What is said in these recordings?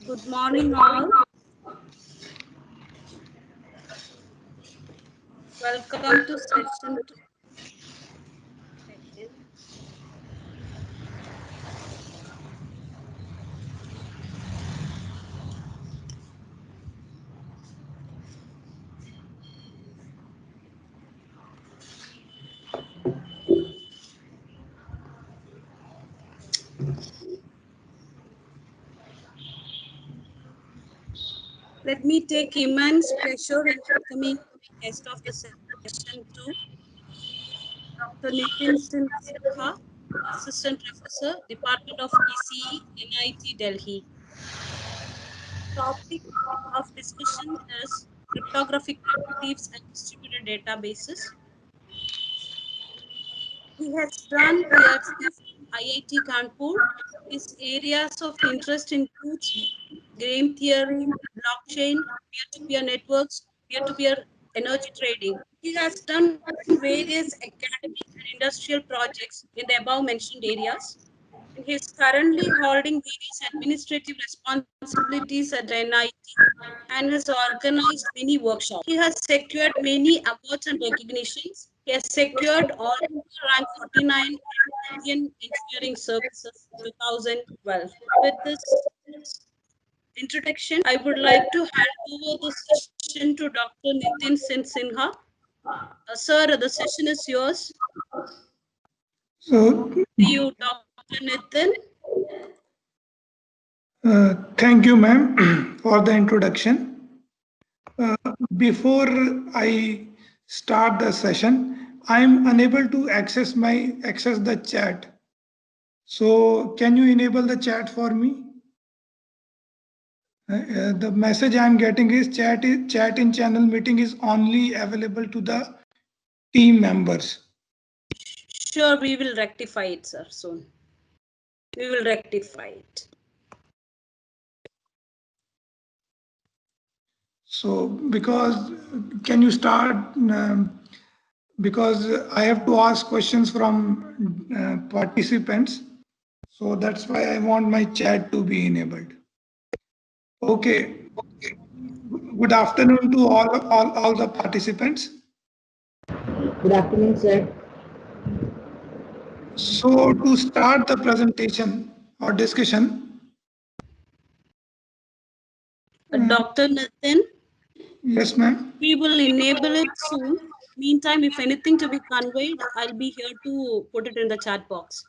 Good morning, all. Welcome to session 2. Let me take immense pleasure in welcoming guest of the session 2, Dr. Nitin Sinha, Assistant Professor, Department of ECE, NIT Delhi. Topic of discussion is cryptographic primitives and distributed databases. He has done PhD from IIT Kanpur. His areas of interest includes game theory, blockchain, peer-to-peer networks, peer-to-peer energy trading. He has done various academic and industrial projects in the above mentioned areas. And he is currently holding various administrative responsibilities at NIT and has organized many workshops. He has secured many awards and recognitions. He has secured all rank 49 in Indian Engineering Services 2012. With this introduction, I would like to hand over the session to Dr. Nitin Sinha. Sir, the session is yours. So, You, Dr. Nitin. thank you, ma'am, for the introduction. Before I start the session, I am unable to access the chat. So, can you enable the chat for me? The message I am getting is chat in channel meeting is only available to the team members. Sure, we will rectify it, sir, soon. We will rectify it. So, can you start? Because I have to ask questions from participants. So that's why I want my chat to be enabled. Okay. Good afternoon to all the participants. Good afternoon, sir. So to start the presentation or discussion. Dr. Nitin. Yes, ma'am. We will enable it soon. Meantime, if anything to be conveyed, I'll be here to put it in the chat box.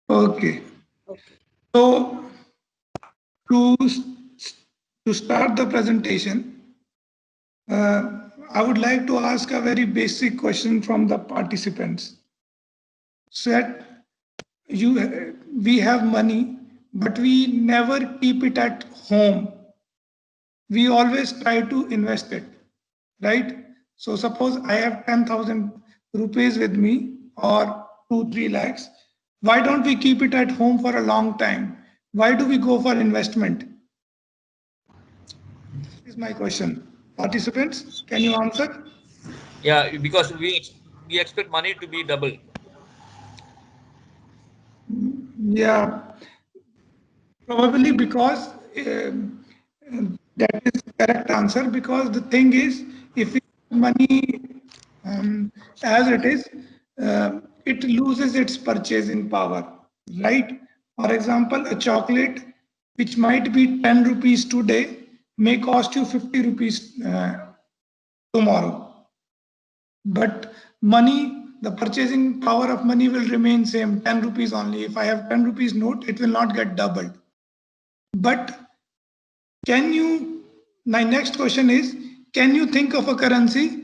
Okay. Okay. So to start the presentation, I would like to ask a very basic question from the participants. Said we have money, but we never keep it at home. We always try to invest it, right? So suppose I have 10,000 rupees with me or 2-3 lakhs. Why don't we keep it at home for a long time? Why do we go for investment? This is my question. Participants, can you answer? Yeah, because we expect money to be double. Yeah, probably because that is the correct answer. Because the thing is, if we have money as it is, it loses its purchasing power, right? For example, a chocolate which might be 10 rupees today may cost you 50 rupees tomorrow. But money, the purchasing power of money will remain same, 10 rupees only. If I have 10 rupees note, it will not get doubled. But my next question is, can you think of a currency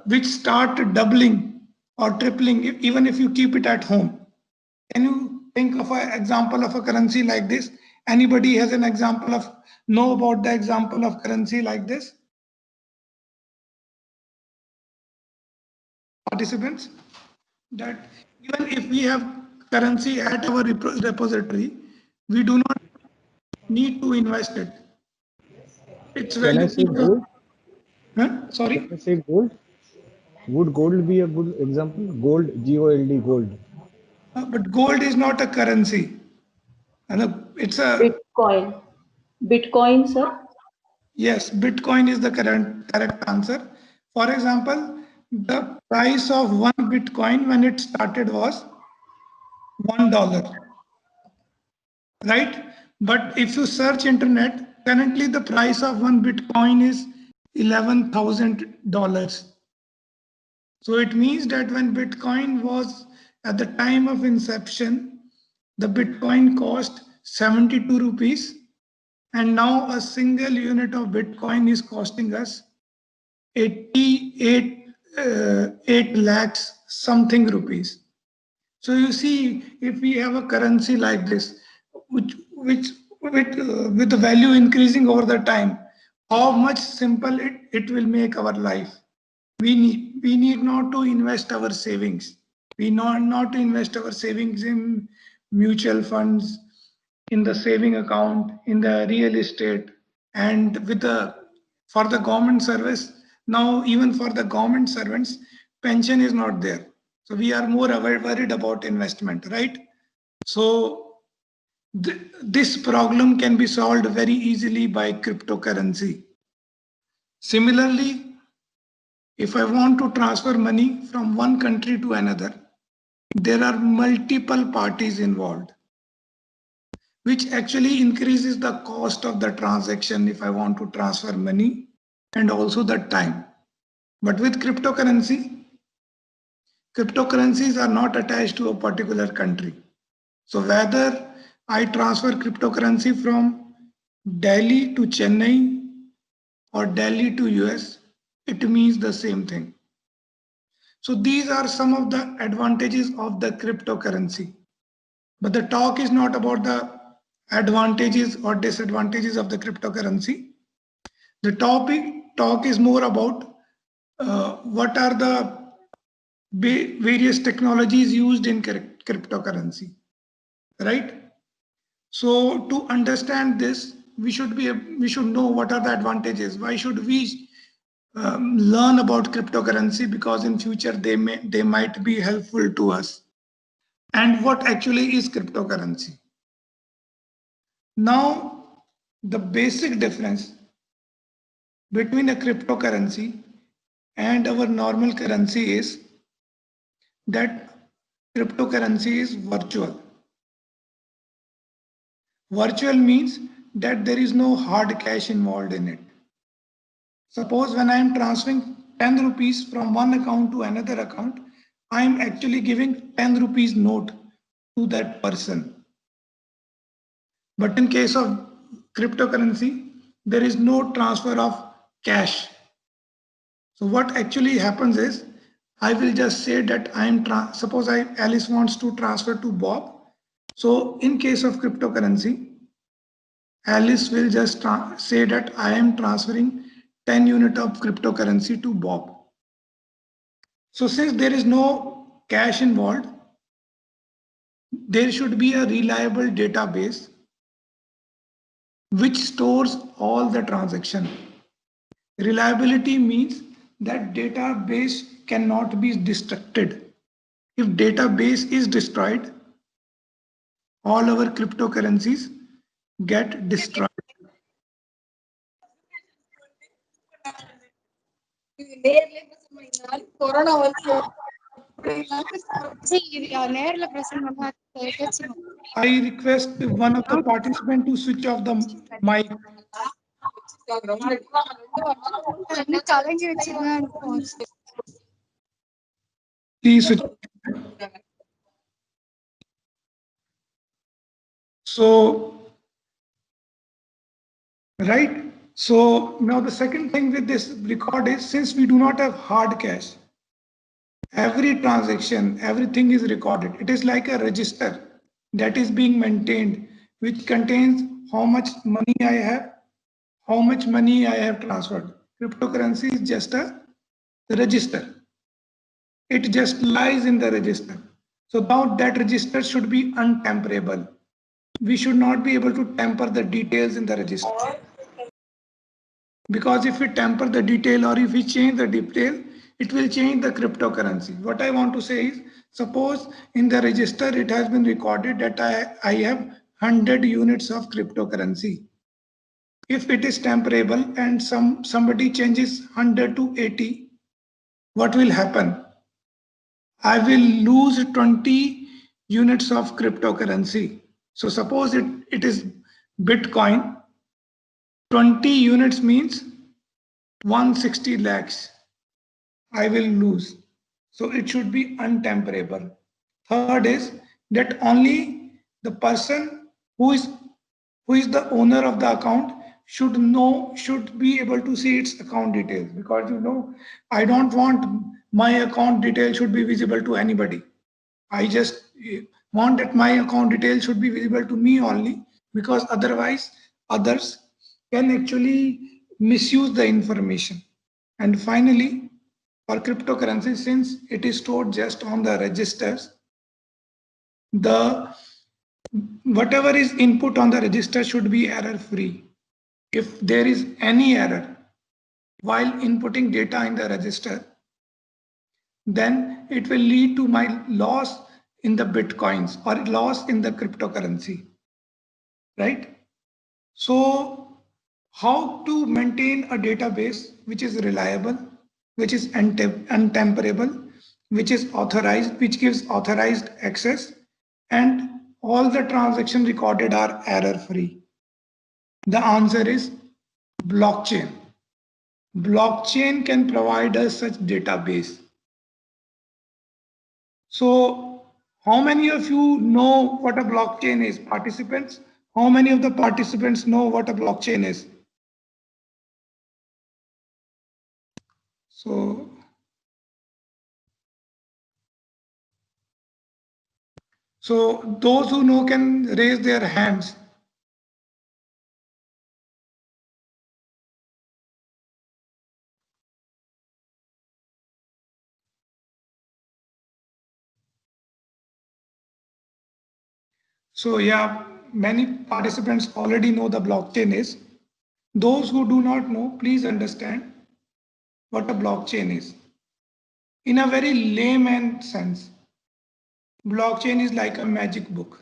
which start doubling or tripling even if you keep it at home? Can you think of an example of a currency like this? Anybody has an example know about the example of currency like this? Participants, that even if we have currency at our repository, we do not need to invest it. It's Can I say valuable. gold? Sorry? Can I say gold? Would gold be a good example? Gold, GOLD, gold. But gold is not a currency. And it's a Bitcoin. Bitcoin, sir. yes, Bitcoin is the correct answer. For example, the price of one Bitcoin when it started was $1, right? But if you search internet, currently the price of one Bitcoin is $11,000. So it means that when Bitcoin was at the time of inception, the Bitcoin cost 72 rupees, and now a single unit of Bitcoin is costing us 8 lakhs something rupees. So you see, if we have a currency like this, with the value increasing over the time, how much simple it will make our life. We need not to invest our savings. We not to invest our savings in mutual funds, in the saving account, in the real estate, and with the for the government service. Now, even for the government servants, pension is not there. So we are more worried about investment, right? So this problem can be solved very easily by cryptocurrency. Similarly, if I want to transfer money from one country to another, there are multiple parties involved, which actually increases the cost of the transaction if I want to transfer money, and also the time. But with cryptocurrencies are not attached to a particular country. So whether I transfer cryptocurrency from Delhi to Chennai or Delhi to US, it means the same thing. So these are some of the advantages of the cryptocurrency. But the talk is not about the advantages or disadvantages of the cryptocurrency. The talk is more about what are the various technologies used in cryptocurrency, right? So to understand this, we should know what are the advantages. Why should we learn about cryptocurrency? Because in future they might be helpful to us. And what actually is cryptocurrency? Now, the basic difference between a cryptocurrency and our normal currency is that cryptocurrency is virtual. Virtual means that there is no hard cash involved in it. Suppose when I am transferring 10 rupees from one account to another account, I am actually giving 10 rupees note to that person. But in case of cryptocurrency, there is no transfer of cash. So what actually happens is, I will just say that suppose Alice wants to transfer to Bob. So in case of cryptocurrency, Alice will just say that I am transferring 10 unit of cryptocurrency to Bob. So since there is no cash involved, there should be a reliable database which stores all the transaction. Reliability means that database cannot be destructed. If database is destroyed, all our cryptocurrencies get destroyed. Corona வந்து நேர்ல present பண்ணா கேட்கணும். I request one of the participants to switch off the mic. கலங்கி வச்சிருந்தேன். Please switch. So, right? So now the second thing with this record is, since we do not have hard cash, every transaction, everything is recorded. It is like a register that is being maintained, which contains how much money I have, how much money I have transferred. Cryptocurrency is just a register. It just lies in the register. So now that register should be untamperable. We should not be able to tamper the details in the register. Because if we tamper the detail or if we change the detail, it will change the cryptocurrency. What I want to say is, suppose in the register it has been recorded that I have 100 units of cryptocurrency. If it is temporable and somebody changes 100 to 80, what will happen? I will lose 20 units of cryptocurrency. So suppose it is Bitcoin, 20 units means 160 lakhs. I will lose. So it should be untemperable. Third is that only the person who is the owner of the account should be able to see its account details, because I don't want my account details should be visible to anybody. I just want that my account details should be visible to me only, because otherwise others can actually misuse the information. And finally, for cryptocurrency, since it is stored just on the registers, the whatever is input on the register should be error free. If there is any error while inputting data in the register, then it will lead to my loss in the bitcoins or loss in the cryptocurrency, right? So how to maintain a database which is reliable, which is untemperable, which is authorized, which gives authorized access, and all the transactions recorded are error free? The answer is blockchain. Blockchain can provide us such database. So how many of you know what a blockchain is, participants? How many of the participants know what a blockchain is? So those who know can raise their hands. So yeah, many participants already know the blockchain is. Those who do not know, please understand what a blockchain is. In a very layman sense, blockchain is like a magic book.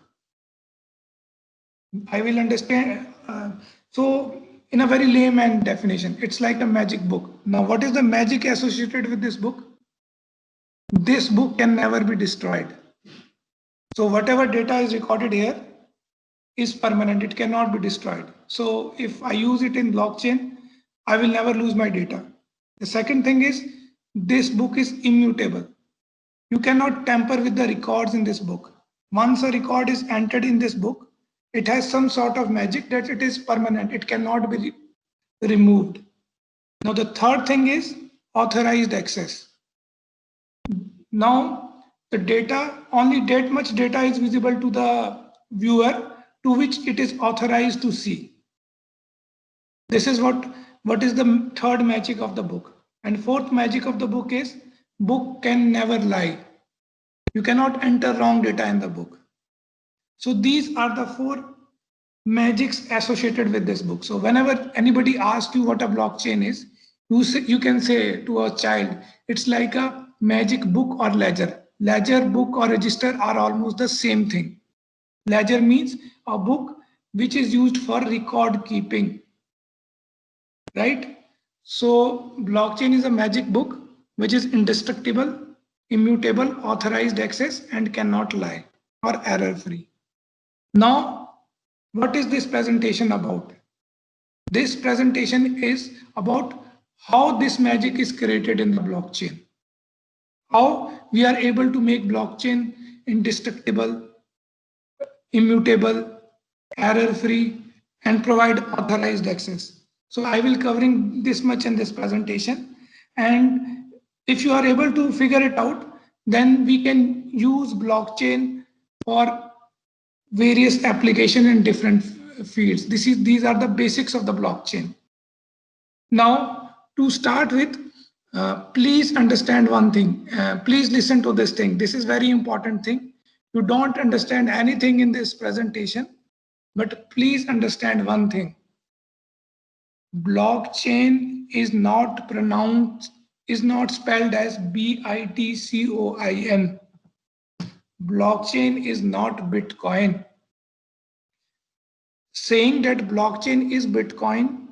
I will understand. So in a very layman definition, it's like a magic book. Now, what is the magic associated with this book? This book can never be destroyed. So whatever data is recorded here is permanent. It cannot be destroyed. So if I use it in blockchain, I will never lose my data. The second thing is, this book is immutable. You cannot tamper with the records in this book. Once a record is entered in this book, it has some sort of magic that it is permanent. It cannot be removed. Now, the third thing is authorized access. Now, the data, only that much data is visible to the viewer to which it is authorized to see. This is what is the third magic of the book. And fourth magic of the book is, book can never lie. You cannot enter wrong data in the book. So these are the four magics associated with this book. So whenever anybody asks you what a blockchain is, you can say to a child, it's like a magic book or ledger. Ledger, book or register are almost the same thing. Ledger means a book which is used for record keeping, right? So blockchain is a magic book which is indestructible, immutable, authorized access, and cannot lie or error free. Now, what is this presentation about? This presentation is about how this magic is created in the blockchain. How we are able to make blockchain indestructible, immutable, error free, and provide authorized access. So I will covering this much in this presentation. And if you are able to figure it out, then we can use blockchain for various application in different fields. These are the basics of the blockchain. Now, to start with, please understand one thing. Please listen to this thing. This is very important thing. You don't understand anything in this presentation, but please understand one thing. Blockchain is not spelled as Bitcoin. Blockchain is not Bitcoin. saying that blockchain is Bitcoin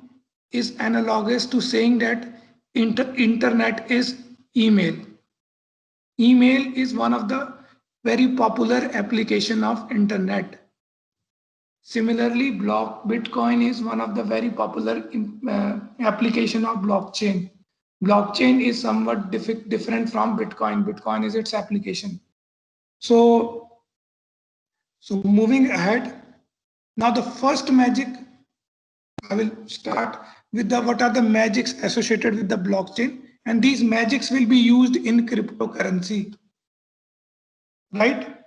is analogous to saying that internet is email. Email is one of the very popular application of internet. Similarly, Bitcoin is one of the very popular application of blockchain. Blockchain is somewhat different from Bitcoin. Bitcoin is its application. So moving ahead, now the first magic, I will start with what are the magics associated with the blockchain, and these magics will be used in cryptocurrency, right?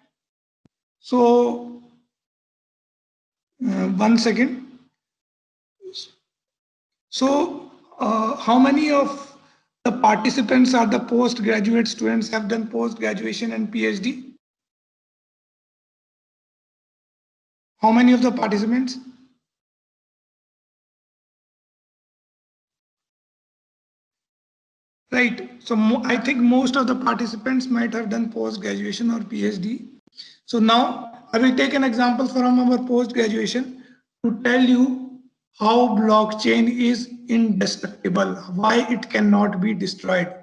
So 1 second. So how many of the participants are the postgraduate students, have done post-graduation and PhD? How many of the participants? Right. So I think most of the participants might have done post-graduation or PhD. So now I will take an example from our post-graduation to tell you how blockchain is indestructible, why it cannot be destroyed.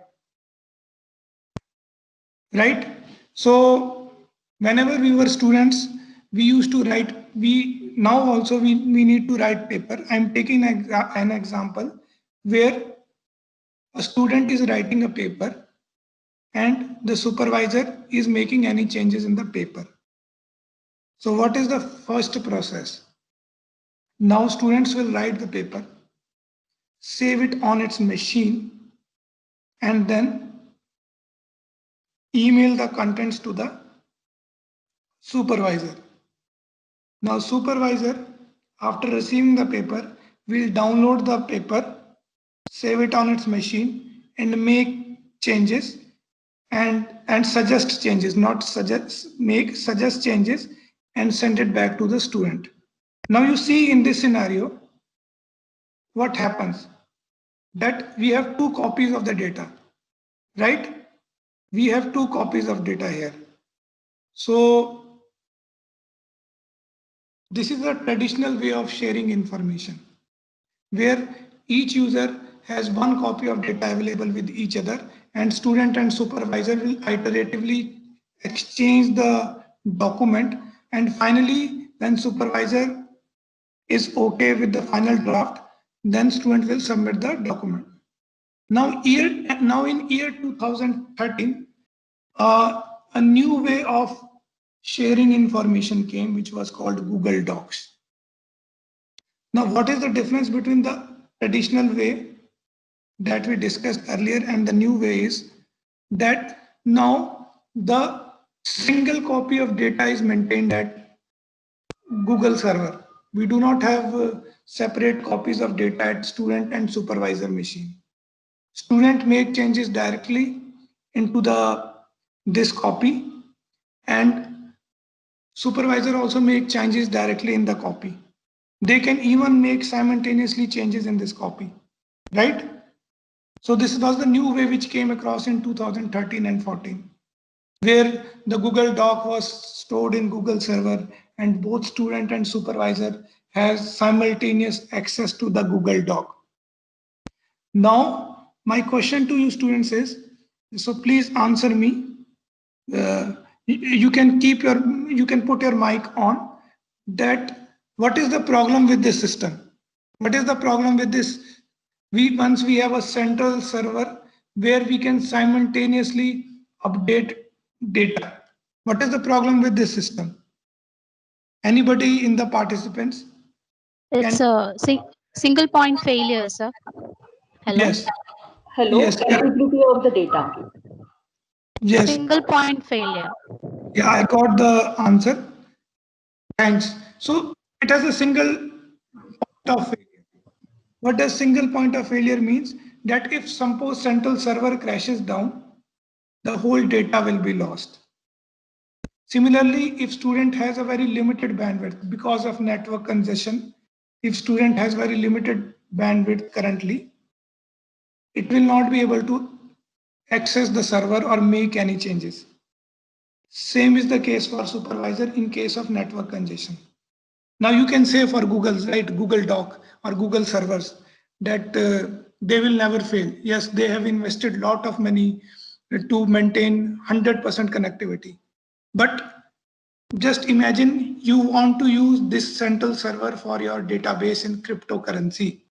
Right. So whenever we were students, we used to write, now also we need to write paper. I'm taking an example where a student is writing a paper and the supervisor is making any changes in the paper. So what is the first process? Now students will write the paper, save it on its machine, and then email the contents to the supervisor. Now supervisor, after receiving the paper, will download the paper, save it on its machine, and make changes and suggest changes, not suggest, suggest changes and send it back to the student. Now you see in this scenario, what happens? That we have two copies of the data, right? We have two copies of data here. So this is a traditional way of sharing information, where each user has one copy of data available with each other, and student and supervisor will iteratively exchange the document, and finally when supervisor is okay with the final draft, then student will submit the document. Now in year 2013, a new way of sharing information came, which was called Google Docs. Now what is the difference between the traditional way that we discussed earlier and the new way is that now the single copy of data is maintained at Google server. We do not have separate copies of data at student and supervisor machine. Student make changes directly into this copy, and supervisor also make changes directly in the copy. They can even make simultaneously changes in this copy, right? So this was the new way which came across in 2013 and 14, where the Google Doc was stored in Google server and both student and supervisor has simultaneous access to the Google Doc. Now, my question to you students is, so please answer me. You can put your mic on. That what is the problem with this system? What is the problem with this? Once we have a central server where we can simultaneously update data. What is the problem with this system? Anybody in the participants? It's a single point failure, sir. Hello? Yes. Hello, Yes. integrity of the data. Yes. Single point failure. Yeah, I got the answer. Thanks. So it has a single point of failure. What does single point of failure means? That if suppose central server crashes down, the whole data will be lost. Similarly, if student has a very limited bandwidth because of network congestion, if student has very limited bandwidth currently, it will not be able to access the server or make any changes. Same is the case for supervisor in case of network congestion. Now you can say for Google's, right, Google Doc or Google servers, that they will never fail. Yes, they have invested a lot of money to maintain 100% connectivity. But just imagine you want to use this central server for your database in cryptocurrency.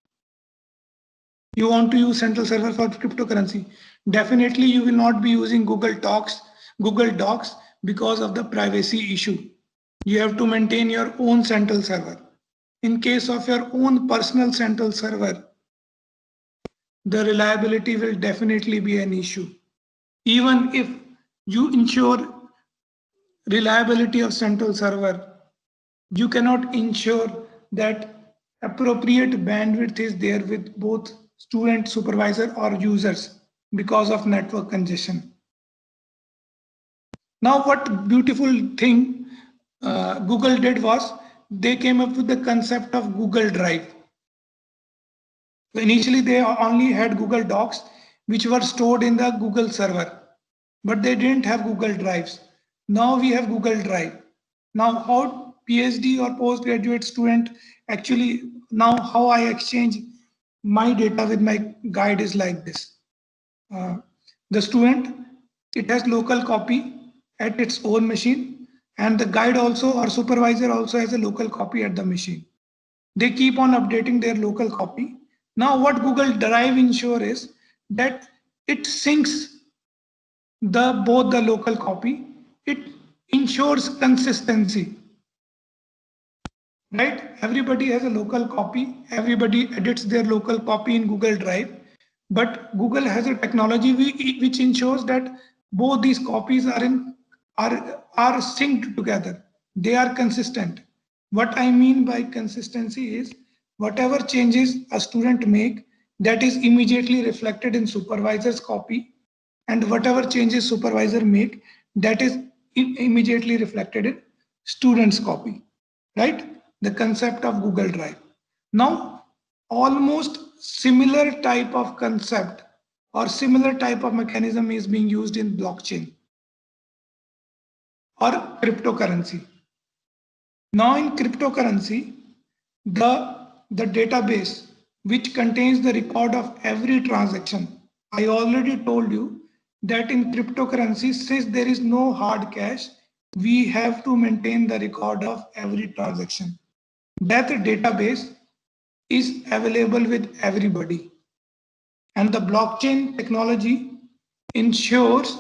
You want to use central server for cryptocurrency. Definitely you will not be using Google Docs because of the privacy issue. You have to maintain your own central server. In case of your own personal central server, the reliability will definitely be an issue. Even if you ensure reliability of central server, you cannot ensure that appropriate bandwidth is there with both student, supervisor, or users because of network congestion. Now, what beautiful thing Google did was they came up with the concept of Google Drive. So initially, they only had Google Docs, which were stored in the Google server, but they didn't have Google Drives. Now we have Google Drive. Now, how PhD or postgraduate student actually, now how I exchange my data with my guide is like this. The student, it has local copy at its own machine, and the guide also or supervisor also has a local copy at the machine. They keep on updating their local copy. Now what Google Drive ensure is that it syncs both the local copy. It ensures consistency. Right? Everybody has a local copy. Everybody edits their local copy in Google Drive. But Google has a technology which ensures that both these copies are synced together. They are consistent. What I mean by consistency is whatever changes a student make, that is immediately reflected in supervisor's copy, and whatever changes supervisor make, that is immediately reflected in student's copy. Right? The concept of Google Drive. Now, almost similar type of concept or similar type of mechanism is being used in blockchain or cryptocurrency. Now in cryptocurrency, the database which contains the record of every transaction, I already told you that in cryptocurrency, since there is no hard cash, we have to maintain the record of every transaction. That database is available with everybody. And the blockchain technology ensures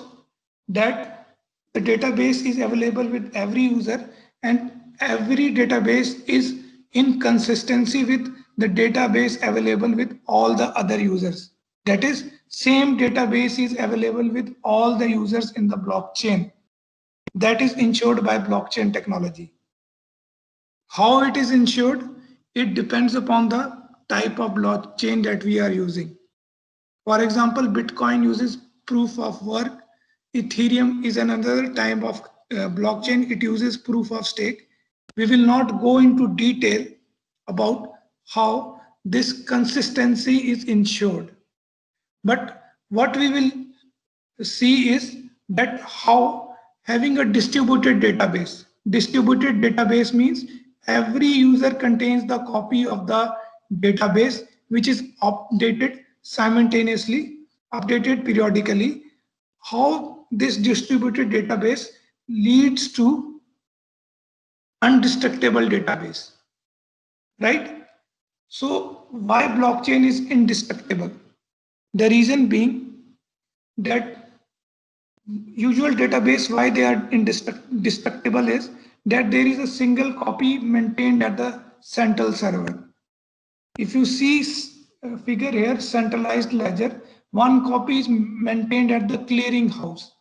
that the database is available with every user, and every database is in consistency with the database available with all the other users. That is, same database is available with all the users in the blockchain. That is ensured by blockchain technology. How it is ensured? It depends upon the type of blockchain that we are using. For example, Bitcoin uses proof of work. Ethereum is another type of blockchain. It uses proof of stake. We will not go into detail about how this consistency is ensured. But what we will see is that how having a distributed database. Distributed database means every user contains the copy of the database which is updated simultaneously, updated periodically. How this distributed database leads to indestructible database, right? So why blockchain is indestructible? The reason being that usual database, why they are indestructible is that there is a single copy maintained at the central server. If you see figure here, centralized ledger, one copy is maintained at the clearing house.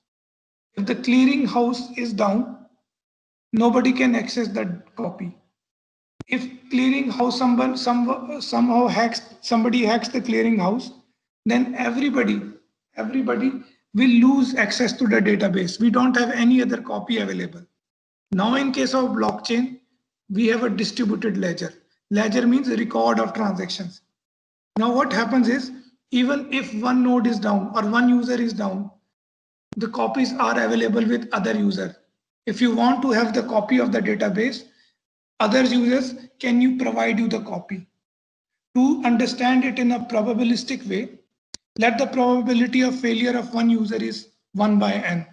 If the clearing house is down, nobody can access that copy. If clearing house somehow somebody hacks the clearing house, then everybody will lose access to the database. We don't have any other copy available. Now in case of blockchain, we have a distributed ledger. Ledger means a record of transactions. Now what happens is, even if one node is down or one user is down, the copies are available with other user. If you want to have the copy of the database, other users, can you provide you the copy? To understand it in a probabilistic way, let the probability of failure of one user is 1 by n.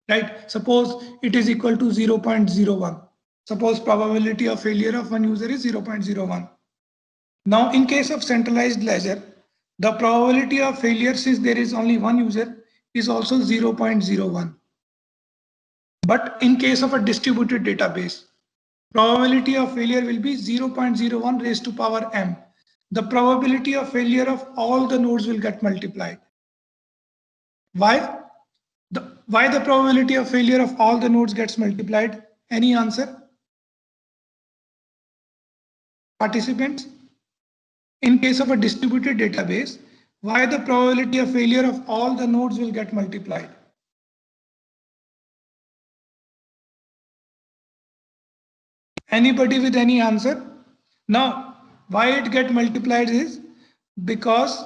Right? Suppose it is equal to 0.01. Suppose probability of failure of one user is 0.01. Now, in case of centralized ledger, the probability of failure, since there is only one user, is also 0.01. But in case of a distributed database, probability of failure will be 0.01 raised to power m. The probability of failure of all the nodes will get multiplied. Why? Why the probability of failure of all the nodes gets multiplied? Any answer? Participants? In case of a distributed database, why the probability of failure of all the nodes will get multiplied? Anybody with any answer? Now, why it get multiplied is because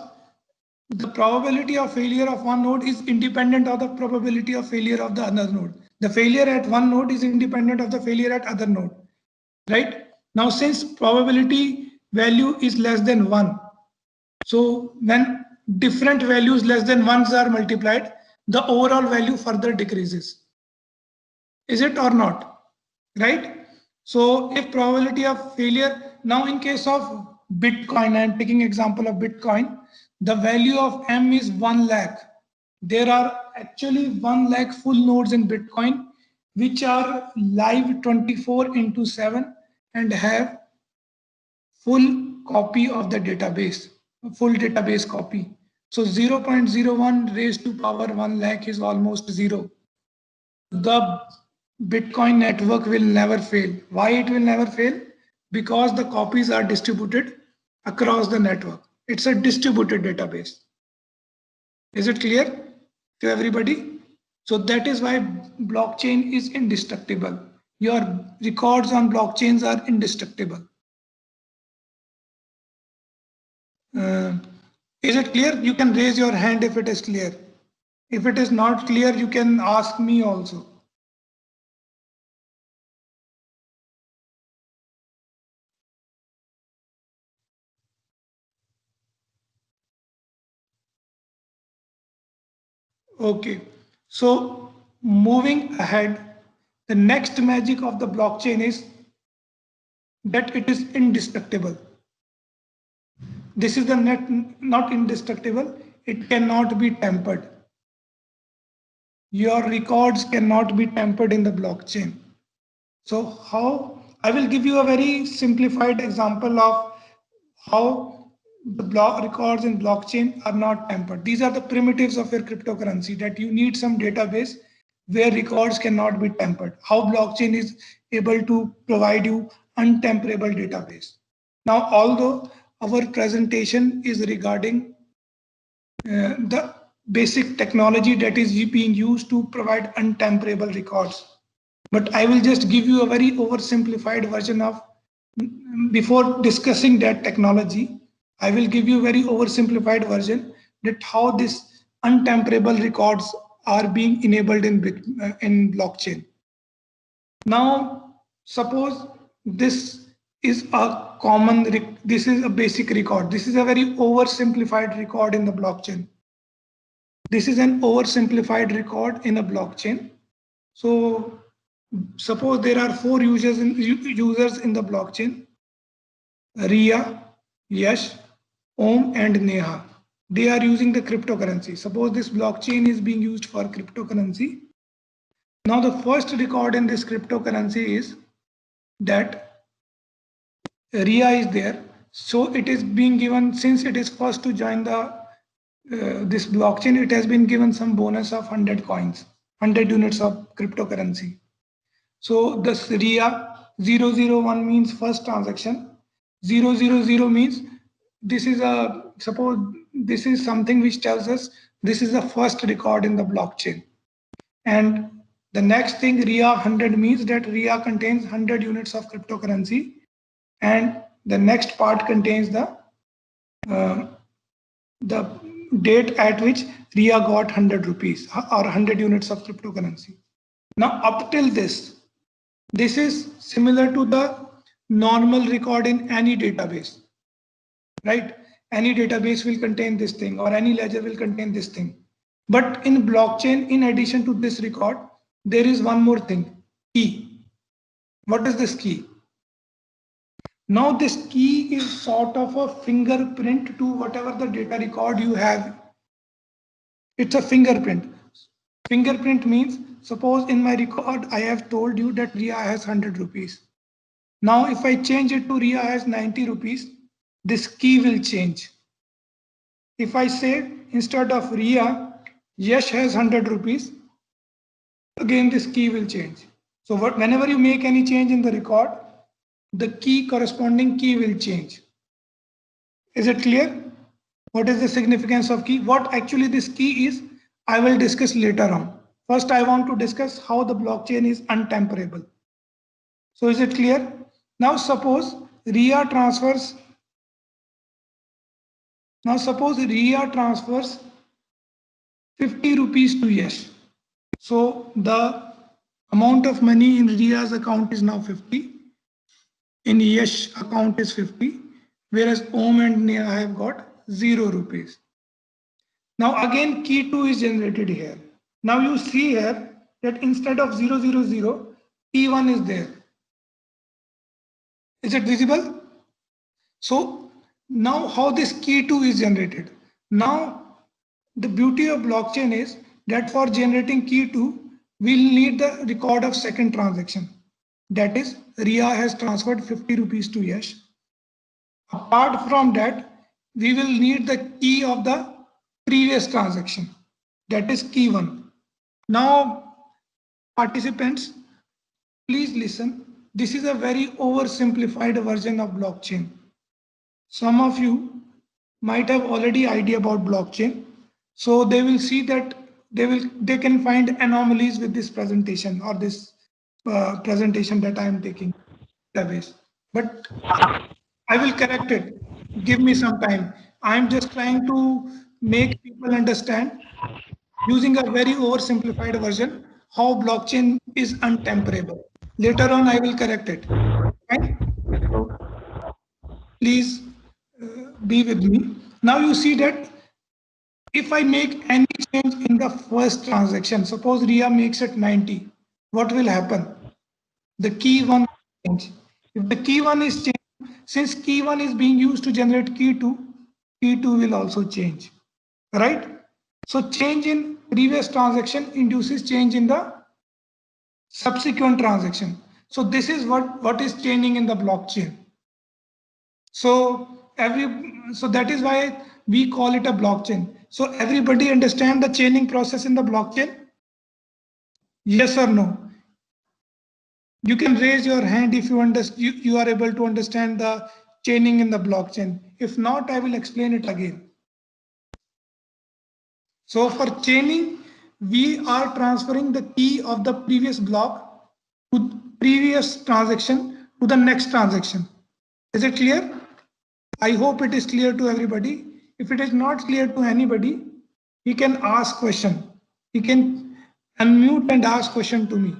the probability of failure of one node is independent of the probability of failure of the other node. The failure at one node is independent of the failure at other node, right? Now, since probability value is less than 1, so when different values less than 1s are multiplied, the overall value further decreases. Is it or not? Right? So if probability of failure, now in case of Bitcoin, I'm taking example of Bitcoin, the value of M is 1 lakh. There are actually 1 lakh full nodes in Bitcoin, which are live 24/7 and have full copy of the database, full database copy. So 0.01 raised to power 1 lakh is almost 0. The Bitcoin network will never fail. Why it will never fail? Because the copies are distributed across the network. It's a distributed database. Is it clear to everybody? So that is why blockchain is indestructible. Your records on blockchains are indestructible. Is it clear? You can raise your hand if it is clear. If it is not clear, you can ask me also. Okay, so moving ahead, the next magic of the blockchain is that it is indestructible. This is the not indestructible, it cannot be tampered. Your records cannot be tampered in the blockchain. So how, I will give you a very simplified example of how the block records in blockchain are not tampered. These are the primitives of your cryptocurrency, that you need some database where records cannot be tampered. How blockchain is able to provide you untamperable database. Now, although our presentation is regarding the basic technology that is being used to provide untamperable records, but I will just give you a very oversimplified version of, before discussing that technology, I will give you a very oversimplified version that how this untamperable records are being enabled in blockchain. Now, suppose this is a common, this is a basic record. This is a very oversimplified record in the blockchain. This is an oversimplified record in a blockchain. So suppose there are 4 users in the blockchain: Ria, Yash, Om, and Neha. They are using the cryptocurrency. Suppose this blockchain is being used for cryptocurrency. Now the first record in this cryptocurrency is that Ria is there. So it is being given, since it is first to join the this blockchain, it has been given some bonus of 100 coins, 100 units of cryptocurrency. So this Ria 001 means first transaction. 000 means this is a, suppose this is something which tells us this is the first record in the blockchain. And the next thing, Ria 100 means that Ria contains 100 units of cryptocurrency. And the next part contains the date at which Ria got 100 rupees or 100 units of cryptocurrency. Now, up till this, This is similar to the normal record in any database, right? Any database will contain this thing, or any ledger will contain this thing. But in blockchain, in addition to this record, there is one more thing, key. What is this key? Now this key is sort of a fingerprint to whatever the data record you have. It's a fingerprint. Fingerprint means, suppose in my record, I have told you that Ria has 100 rupees. Now, if I change it to Ria has 90 rupees, this key will change. If I say instead of Ria, Yash has 100 rupees, again this key will change. So whenever you make any change in the record, the key, corresponding key will change. Is it clear? What is the significance of key? What actually this key is, I will discuss later on. First, I want to discuss how the blockchain is untamperable. So is it clear? Now suppose Ria transfers 50 rupees to Yash. So the amount of money in Ria's account is now 50. In Yash account is 50, whereas Om and Neha have got 0 rupees. Now again key 2 is generated here. Now you see here that instead of 000, T1 is there. Is it visible? So now how this key 2 is generated? Now the beauty of blockchain is that for generating key 2, we'll need the record of second transaction. That is, Ria has transferred 50 rupees to Yash. Apart from that, we will need the key of the previous transaction. That is key 1. Now, participants, please listen. This is a very oversimplified version of blockchain. Some of you might have already idea about blockchain. So they will see that they can find anomalies with this presentation or this presentation that I am taking. But I will correct it. Give me some time. I am just trying to make people understand using a very oversimplified version how blockchain is untamperable. Later on, I will correct it. Right? Please be with me. Now you see that if I make any change in the first transaction, suppose Ria makes it 90, what will happen? The key 1 will change. If the key 1 is changed, since key 1 is being used to generate key 2 will also change, right? So change in previous transaction induces change in the subsequent transaction. So this is what is chaining in the blockchain. So that is why we call it a blockchain. So everybody understand the chaining process in the blockchain? Yes or no? You can raise your hand if you are able to understand the chaining in the blockchain. If not, I will explain it again. So for chaining, we are transferring the key of the previous block to previous transaction to the next transaction. Is it clear? I hope it is clear to everybody. If it is not clear to anybody, he can ask question. He can unmute and ask question to me.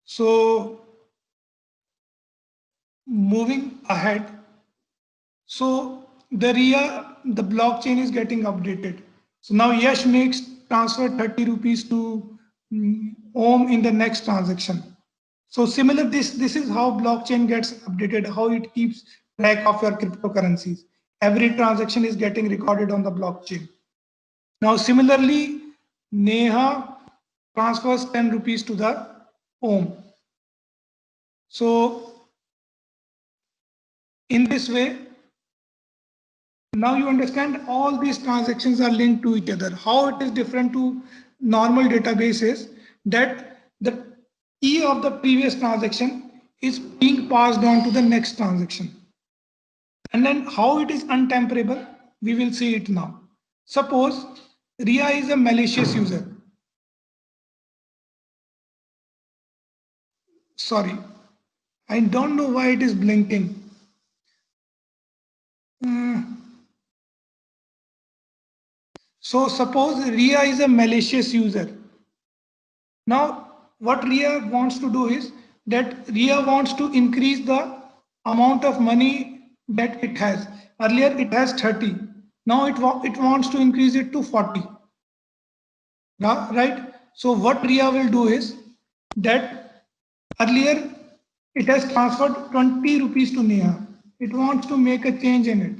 So moving ahead, so the blockchain is getting updated. So now Yash makes transfer 30 rupees to Om in the next transaction. So similar, this is how blockchain gets updated, how it keeps track of your cryptocurrencies. Every transaction is getting recorded on the blockchain. Now similarly, Neha transfers 10 rupees to the Om. So in this way, now you understand all these transactions are linked to each other. How it is different to normal databases, that the key of the previous transaction is being passed on to the next transaction. And then how it is untamperable, we will see it now. Suppose Ria is a malicious user. Sorry, I don't know why it is blinking. So suppose Ria is a malicious user. Now, what RIA wants to do is that RIA wants to increase the amount of money that it has. Earlier it has 30. Now it wants to increase it to 40. Right? So what RIA will do is that earlier it has transferred 20 rupees to Neha. It wants to make a change in it.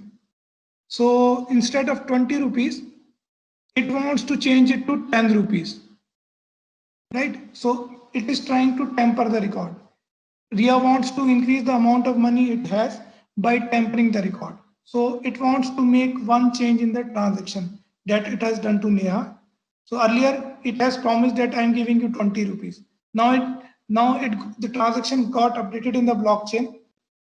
So instead of 20 rupees, it wants to change it to 10 rupees. Right? So it is trying to temper the record. RIA wants to increase the amount of money it has by tempering the record. So it wants to make one change in the transaction that it has done to Neha. So earlier it has promised that I am giving you 20 rupees. Now the transaction got updated in the blockchain.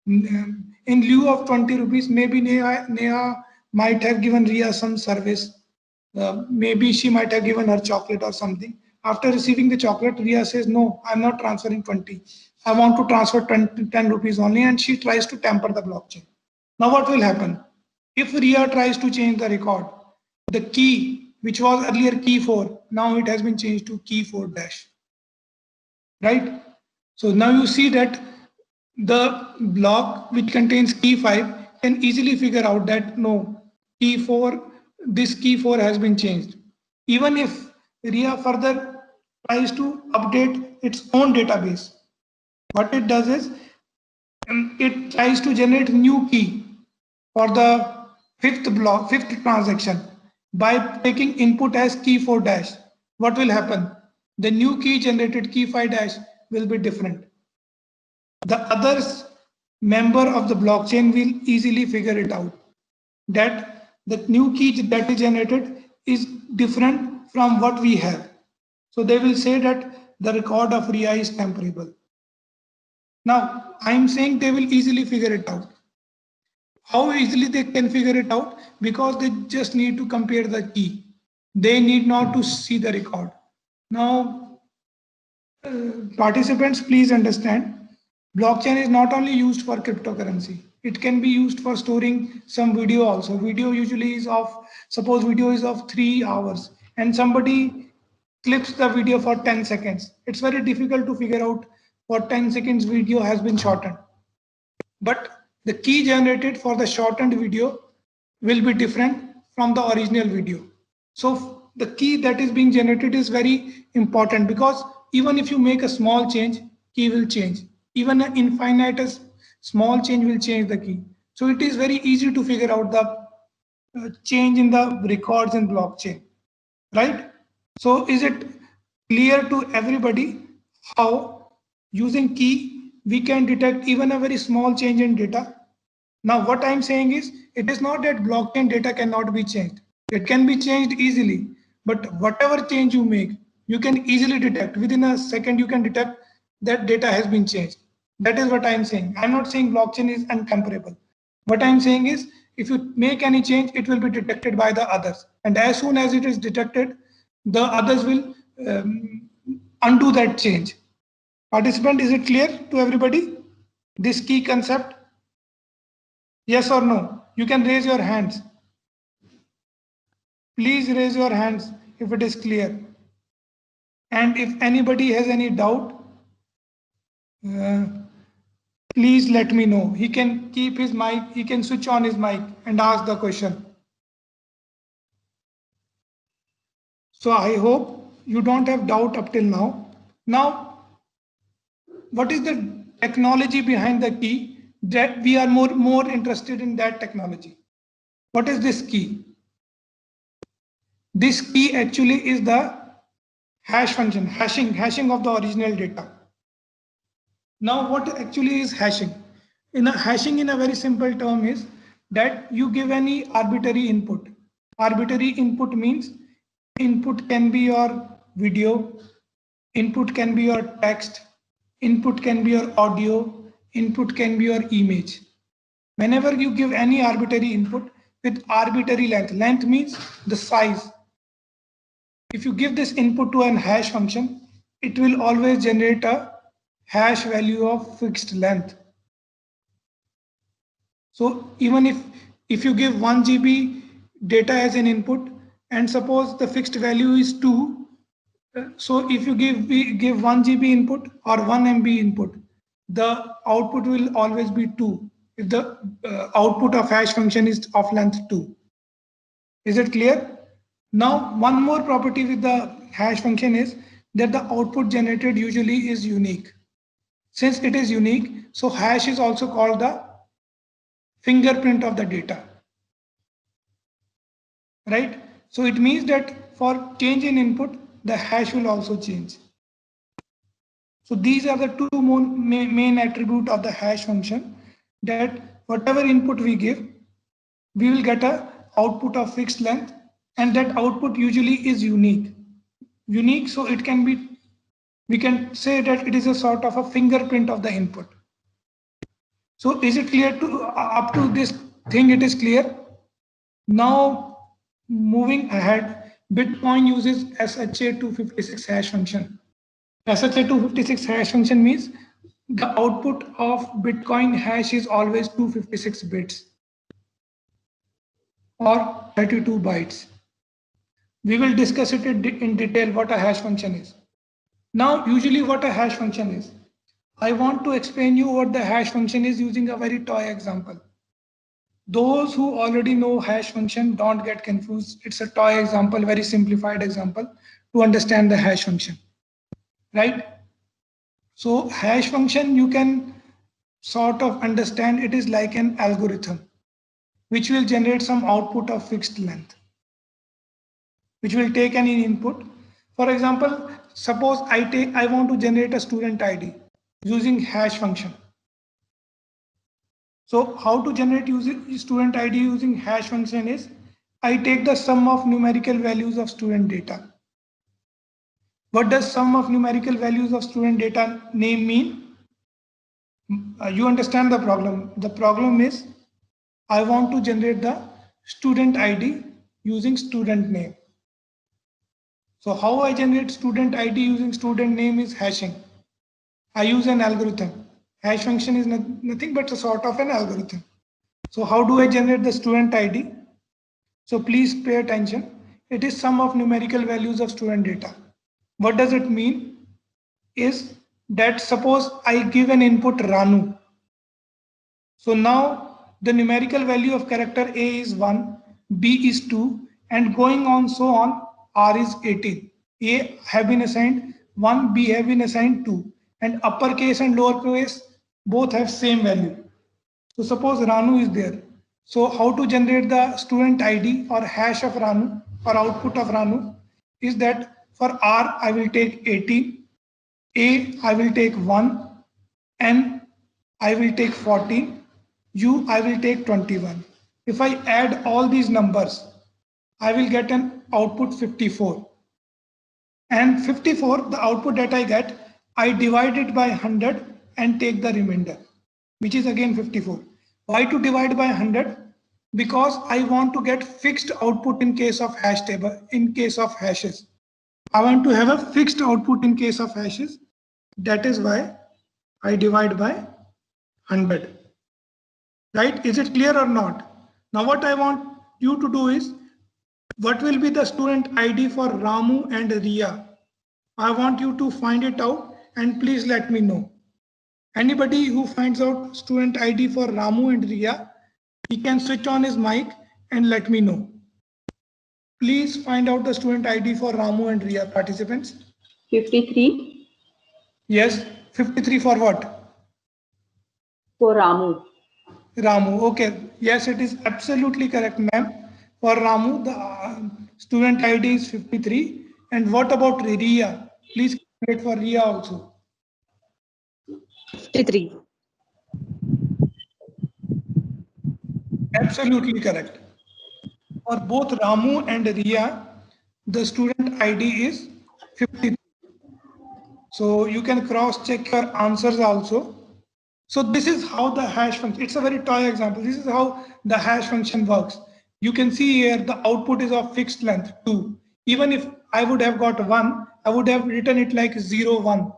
In lieu of 20 rupees, maybe Neha might have given RIA some service. Maybe she might have given her chocolate or something. After receiving the chocolate, RIA says, no, I'm not transferring 20. I want to transfer 10 rupees only, and she tries to tamper the blockchain. Now what will happen? If RIA tries to change the record, the key, which was earlier key 4, now it has been changed to key 4 dash. Right? So now you see that the block which contains key 5 can easily figure out that no, key 4, this key 4 has been changed. Even if RIA further tries to update its own database, what it does is it tries to generate new key for the fifth transaction by taking input as key 4 dash. What will happen? The new key generated key 5 dash will be different. The others member of the blockchain will easily figure it out that the new key that is generated is different from what we have. So they will say that the record of RIA is temperable. Now, I'm saying they will easily figure it out. How easily they can figure it out? Because they just need to compare the key. They need not to see the record. Now, participants, please understand, blockchain is not only used for cryptocurrency. It can be used for storing some video also. Video usually is of, suppose video is of 3 hours and somebody clips the video for 10 seconds. It's very difficult to figure out what 10 seconds video has been shortened. But the key generated for the shortened video will be different from the original video. So the key that is being generated is very important because even if you make a small change, key will change. Even an infinite small change will change the key. So it is very easy to figure out the change in the records in blockchain, right? So is it clear to everybody how using key we can detect even a very small change in data? Now what I'm saying is it is not that blockchain data cannot be changed. It can be changed easily, but whatever change you make, you can easily detect. Within a second, you can detect that data has been changed. That is what I'm saying. I'm not saying blockchain is untemperable. What I'm saying is if you make any change, it will be detected by the others. And as soon as it is detected, the others will undo that change. Participant, is it clear to everybody? This key concept? Yes or no? You can raise your hands. Please raise your hands if it is clear. And if anybody has any doubt, please let me know. He can keep his mic, he can switch on his mic and ask the question. So I hope you don't have doubt up till now. Now, what is the technology behind the key? That we are more interested in that technology. What is this key? This key actually is the hash function, hashing of the original data. Now what actually is hashing? Hashing in a very simple term is that you give any arbitrary input. Arbitrary input means input can be your video, input can be your text, input can be your audio, input can be your image. Whenever you give any arbitrary input with arbitrary length means the size. If you give this input to an hash function, it will always generate a hash value of fixed length. So even if you give 1 GB data as an input and suppose the fixed value is 2, So if you give 1 GB input or 1 MB input, the output will always be 2 if the output of hash function is of length 2. Is it clear? Now, one more property with the hash function is that the output generated usually is unique. Since it is unique, so hash is also called the fingerprint of the data. Right? So it means that for change in input, the hash will also change. So these are the two main attributes of the hash function, that whatever input we give, we will get a output of fixed length, and that output usually is unique. Unique, so it can be, we can say that it is a sort of a fingerprint of the input. So is it clear to up to this thing? It is clear. Now moving ahead, Bitcoin uses SHA-256 hash function. SHA-256 hash function means the output of Bitcoin hash is always 256 bits or 32 bytes. We will discuss it in detail what a hash function is. Now, usually what a hash function is. I want to explain you what the hash function is using a very toy example. Those who already know hash function, don't get confused. It's a toy example, very simplified example to understand the hash function, right? So hash function, you can sort of understand it is like an algorithm, which will generate some output of fixed length, which will take any input. For example, suppose I want to generate a student ID using hash function. So how to generate student ID using hash function is, I take the sum of numerical values of student data. What does sum of numerical values of student data name mean? You understand the problem. The problem is, I want to generate the student ID using student name. So how I generate student ID using student name is hashing. I use an algorithm. Hash function is nothing but a sort of an algorithm. So how do I generate the student ID? So please pay attention. It is sum of numerical values of student data. What does it mean? Is that suppose I give an input Ranu. So now the numerical value of character A is 1, B is 2, and going on so on, R is 18. A have been assigned 1, B have been assigned 2, and uppercase and lowercase both have same value. So suppose Ranu is there. So how to generate the student ID or hash of Ranu or output of Ranu is that for R I will take 18, A I will take 1, N I will take 14, U I will take 21. If I add all these numbers, I will get an output 54. And 54, the output that I get, I divide it by 100 and take the remainder, which is again 54. Why to divide by 100? Because I want to get fixed output in case of hash table, in case of hashes. I want to have a fixed output in case of hashes. That is why I divide by 100. Right? Is it clear or not? Now what I want you to do is, what will be the student ID for Ramu and Riya? I want you to find it out and please let me know. Anybody who finds out student ID for Ramu and Riya, he can switch on his mic and let me know. Please find out the student ID for Ramu and Riya, participants. 53 Yes, 53 for what? for Ramu. Ramu, okay. Yes, it is absolutely correct, ma'am. For Ramu, the student ID is 53. And what about Riya? Please calculate for Riya also. 53. Absolutely correct. For both Ramu and Riya, the student ID is 53. So you can cross check your answers also. So this is how the hash function, it's a very toy example. This is how the hash function works. You can see here the output is of fixed length 2. Even if I would have got 1, I would have written it like 0, 1.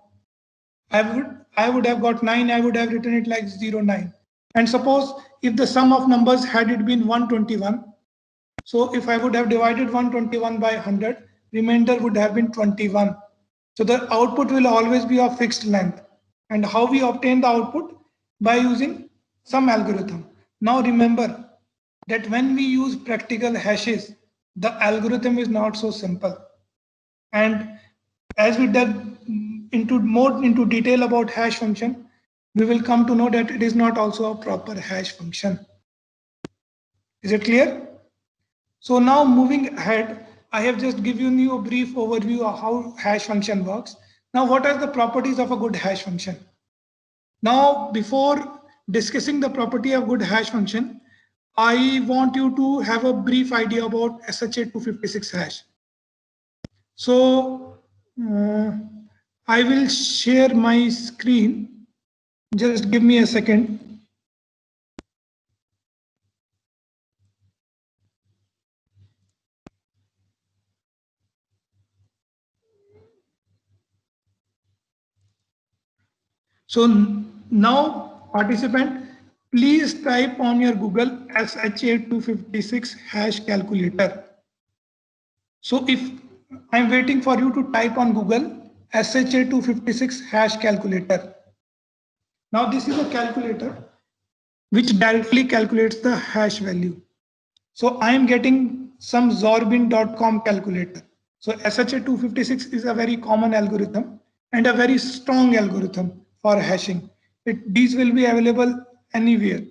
I would have got 9, I would have written it like 0, 9. And suppose if the sum of numbers had it been 121, so if I would have divided 121 by 100, remainder would have been 21. So the output will always be of fixed length. And how we obtain the output? By using some algorithm. Now remember that when we use practical hashes, the algorithm is not so simple. And as we dug more into detail about hash function, we will come to know that it is not also a proper hash function. Is it clear? So now moving ahead, I have just given you a brief overview of how hash function works. Now, what are the properties of a good hash function? Now, before discussing the property of good hash function, I want you to have a brief idea about SHA-256 hash. So I will share my screen. Just give me a second. So now, participant, please type on your Google SHA-256 hash calculator. So if I'm waiting for you to type on Google SHA-256 hash calculator. Now this is a calculator which directly calculates the hash value. So I am getting some Zorbin.com calculator. So SHA-256 is a very common algorithm and a very strong algorithm for hashing. These will be available anywhere.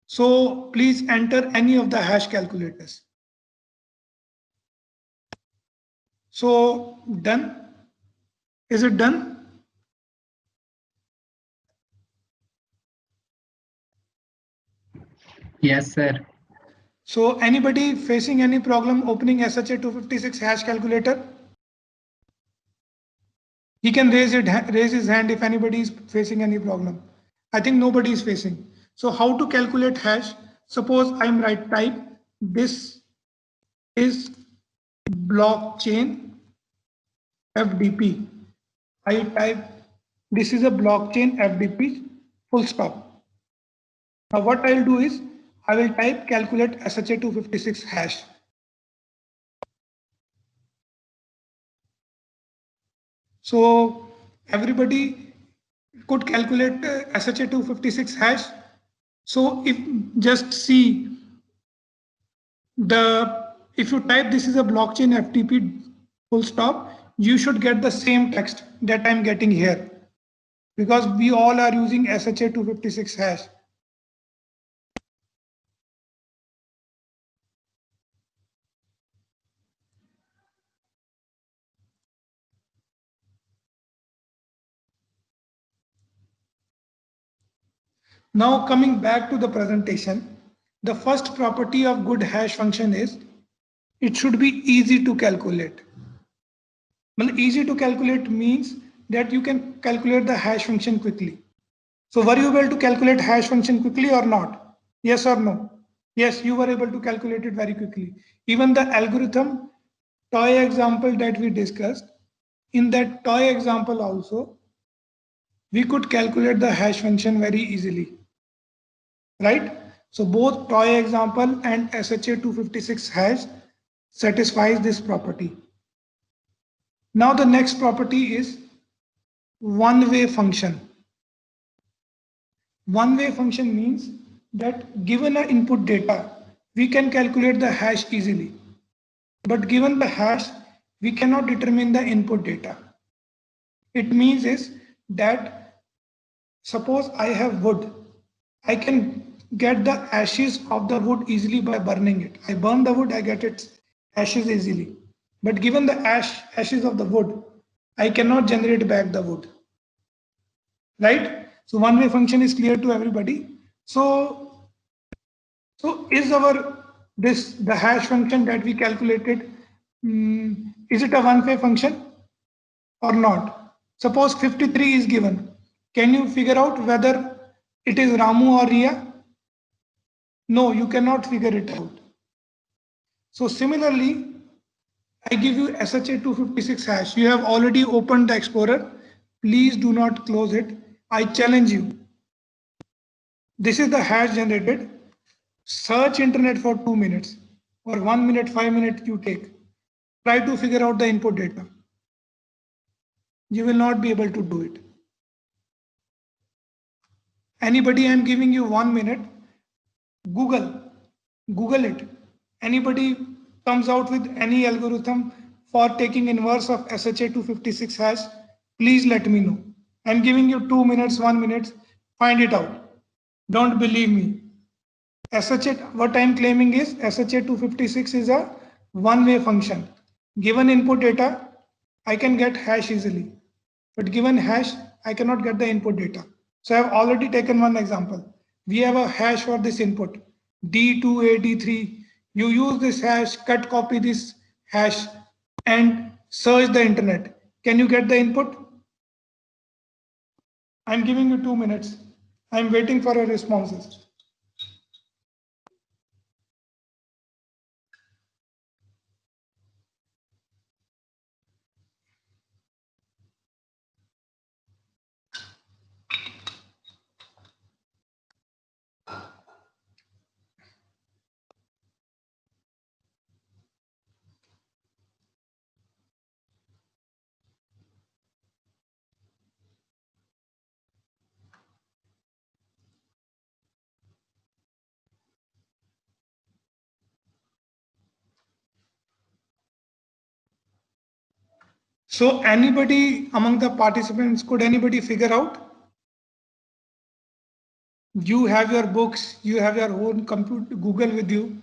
So please enter any of the hash calculators. So done? Is it done? Yes, sir. So anybody facing any problem opening SHA-256 hash calculator? He can raise his hand if anybody is facing any problem. I think nobody is facing. So how to calculate hash? Suppose I'm right type. This is blockchain FDP. I type this is a blockchain FDP full stop. Now what I'll do is I will type calculate SHA-256 hash. So everybody could calculate SHA-256 hash. So if just see if you type this is a blockchain FTP full stop, you should get the same text that I'm getting here because we all are using SHA-256 hash. Now coming back to the presentation, the first property of good hash function is it should be easy to calculate. Well, easy to calculate means that you can calculate the hash function quickly. So were you able to calculate hash function quickly or not? Yes or no? Yes, you were able to calculate it very quickly. Even the algorithm toy example that we discussed, in that toy example also, we could calculate the hash function very easily. Right? So both toy example and SHA-256 hash satisfies this property. Now the next property is one-way function. One-way function means that given an input data, we can calculate the hash easily. But given the hash, we cannot determine the input data. It means is that suppose I have wood, I can get the ashes of the wood easily by burning it. I burn the wood, I get its ashes easily. But given the ashes of the wood, I cannot generate back the wood. Right? So one-way function is clear to everybody. So is the hash function that we calculated, is it a one-way function or not? Suppose 53 is given. Can you figure out whether it is Ramu or Riya? No, you cannot figure it out. So similarly, I give you SHA-256 hash. You have already opened the Explorer. Please do not close it. I challenge you. This is the hash generated. Search internet for 2 minutes or 1 minute, 5 minutes you take. Try to figure out the input data. You will not be able to do it. Anybody, I'm giving you 1 minute. Google it. Anybody comes out with any algorithm for taking inverse of SHA-256 hash, please let me know. I'm giving you 2 minutes, 1 minute, find it out. Don't believe me. SHA, what I'm claiming is SHA-256 is a one-way function. Given input data, I can get hash easily. But given hash, I cannot get the input data. So I've already taken one example. We have a hash for this input, D2A, D3. You use this hash, cut copy this hash and search the internet. Can you get the input? I'm giving you 2 minutes. I'm waiting for your responses. So anybody among the participants, could anybody figure out? You have your books, you have your own computer, Google with you.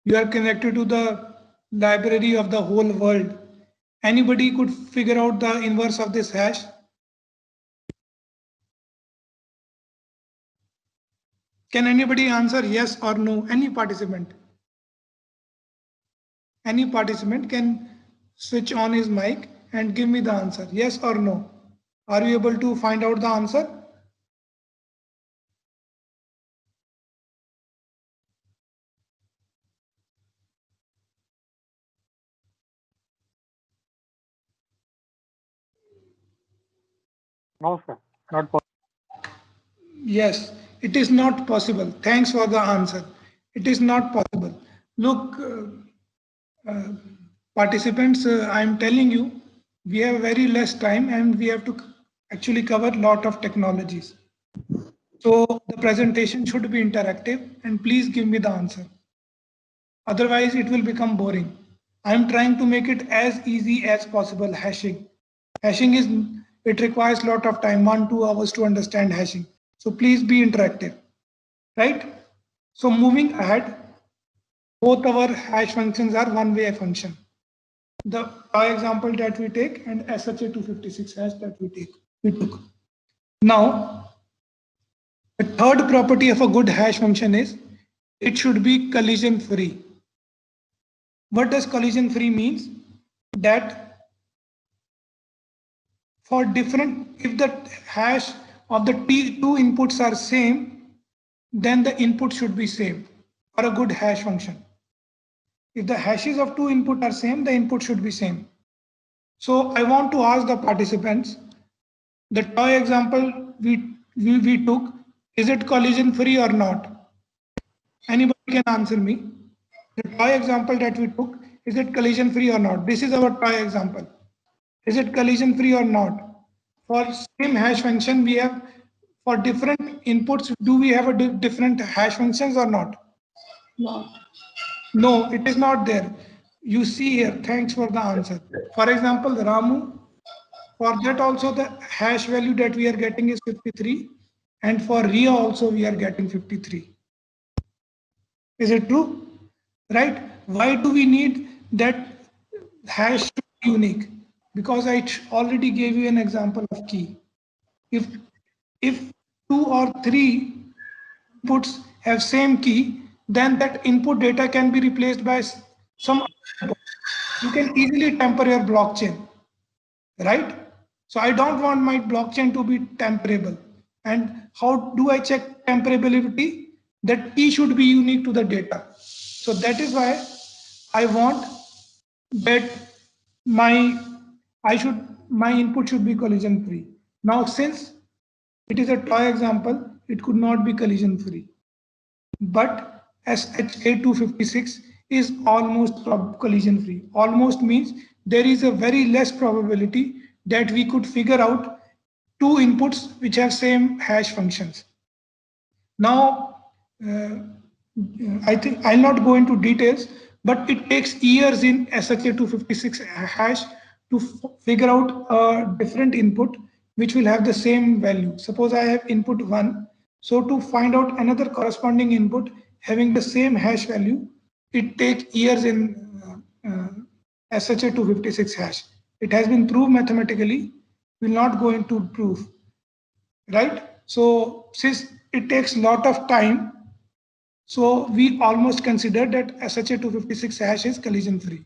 You are connected to the library of the whole world. Anybody could figure out the inverse of this hash? Can anybody answer yes or no? Any participant? Any participant can switch on his mic and give me the answer, yes or no. Are you able to find out the answer? No, sir. Not possible. Yes, it is not possible. Thanks for the answer. It is not possible. Look, participants, I'm telling you, we have very less time and we have to actually cover a lot of technologies. So the presentation should be interactive and please give me the answer. Otherwise, it will become boring. I'm trying to make it as easy as possible, hashing. Hashing is, it requires a lot of time, 1-2 hours to understand hashing. So please be interactive, right? So moving ahead, both our hash functions are one-way function. The example that we take and SHA-256 hash that we took. Now, the third property of a good hash function is it should be collision free. What does collision free means? That for different, if the hash of the two inputs are same, then the input should be same for a good hash function. If the hashes of two input are same, the input should be same. So I want to ask the participants, the toy example we took, is it collision free or not? Anybody can answer me. The toy example that we took, is it collision free or not? This is our toy example. Is it collision free or not? For same hash function, we have for different inputs, do we have a different hash functions or not? No. No, it is not there. You see here, thanks for the answer. For example, Ramu, for that also the hash value that we are getting is 53. And for Ria also we are getting 53. Is it true? Right? Why do we need that hash to be unique? Because I already gave you an example of key. If 2 or 3 inputs have same key, then that input data can be replaced by some other. You can easily tamper your blockchain, right? So I don't want my blockchain to be tamperable. And how do I check tamperability? That key should be unique to the data. So that is why I want that my input should be collision free. Now, since it is a toy example, it could not be collision free. But SHA-256 is almost collision free. Almost means there is a very less probability that we could figure out two inputs which have same hash functions. Now, I think I'll not go into details, but it takes years in SHA-256 hash to figure out a different input which will have the same value. Suppose I have input 1. So to find out another corresponding input having the same hash value, it takes years in SHA-256 hash. It has been proved mathematically. We'll not go into proof, right? So since it takes a lot of time, so we almost consider that SHA-256 hash is collision free.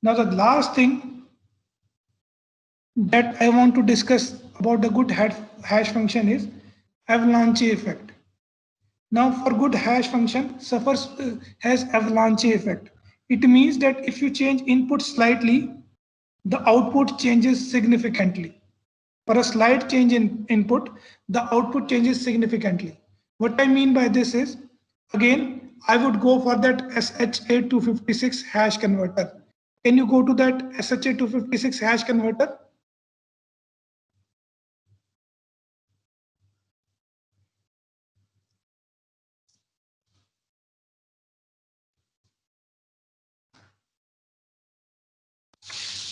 Now the last thing that I want to discuss about the good hash function is avalanche effect. Now for good hash function has avalanche effect. It means that if you change input slightly, the output changes significantly. For a slight change in input, the output changes significantly. What I mean by this is, again, I would go for that SHA-256 hash converter. Can you go to that SHA-256 hash converter?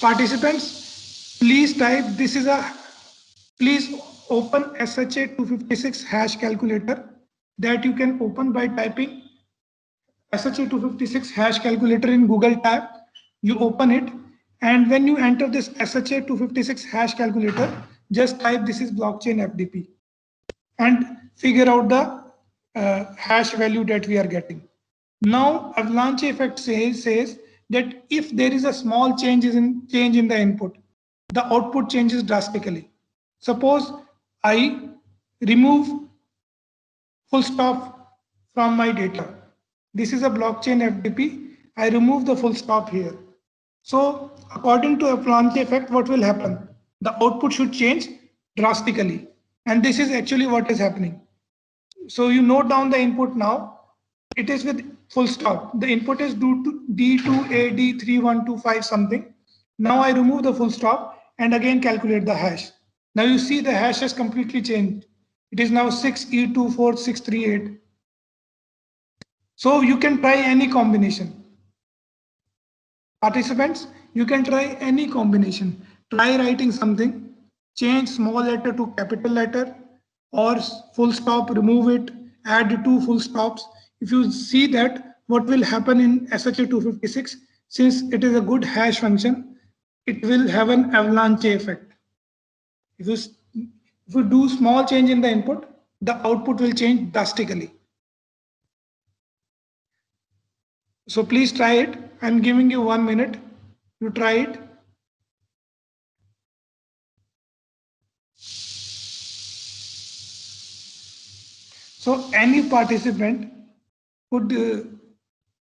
Participants, please type, please open SHA-256 hash calculator that you can open by typing SHA-256 hash calculator in Google tab. You open it, and when you enter this SHA-256 hash calculator, just type this is blockchain FDP and figure out the hash value that we are getting. Now avalanche effect says that if there is a small change in the input, the output changes drastically. Suppose I remove full stop from my data. This is a blockchain FDP. I remove the full stop here. So according to avalanche effect, what will happen? The output should change drastically. And this is actually what is happening. So you note down the input now. It is with full stop. The input is D2AD3125 something. Now I remove the full stop and again calculate the hash. Now you see the hash has completely changed. It is now 6E24638. So you can try any combination. Participants, you can try any combination. Try writing something, change small letter to capital letter, or full stop, remove it, add two full stops. If you see that, what will happen in SHA-256, since it is a good hash function, it will have an avalanche effect. If you do small change in the input, the output will change drastically. So please try it. I'm giving you 1 minute. You try it. So any participant could,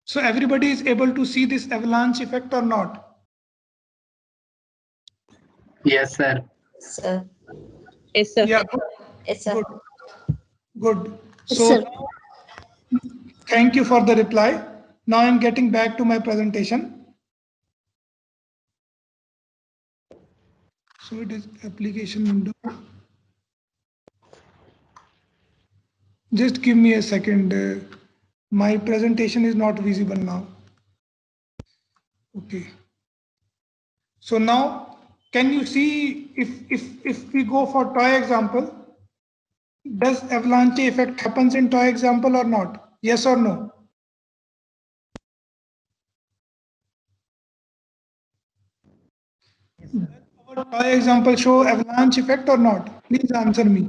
so everybody is able to see this avalanche effect or not? Yes, sir. Sir. Yes, sir. Yeah, Yes, sir. good. Yes, So sir. thank you for the reply. Now I'm getting back to my presentation. So it is application window. Just give me a second. My presentation is not visible now. Okay. So now, can you see if we go for toy example, does avalanche effect happens in toy example or not? Yes or no? Does our toy example show avalanche effect or not? Please answer me.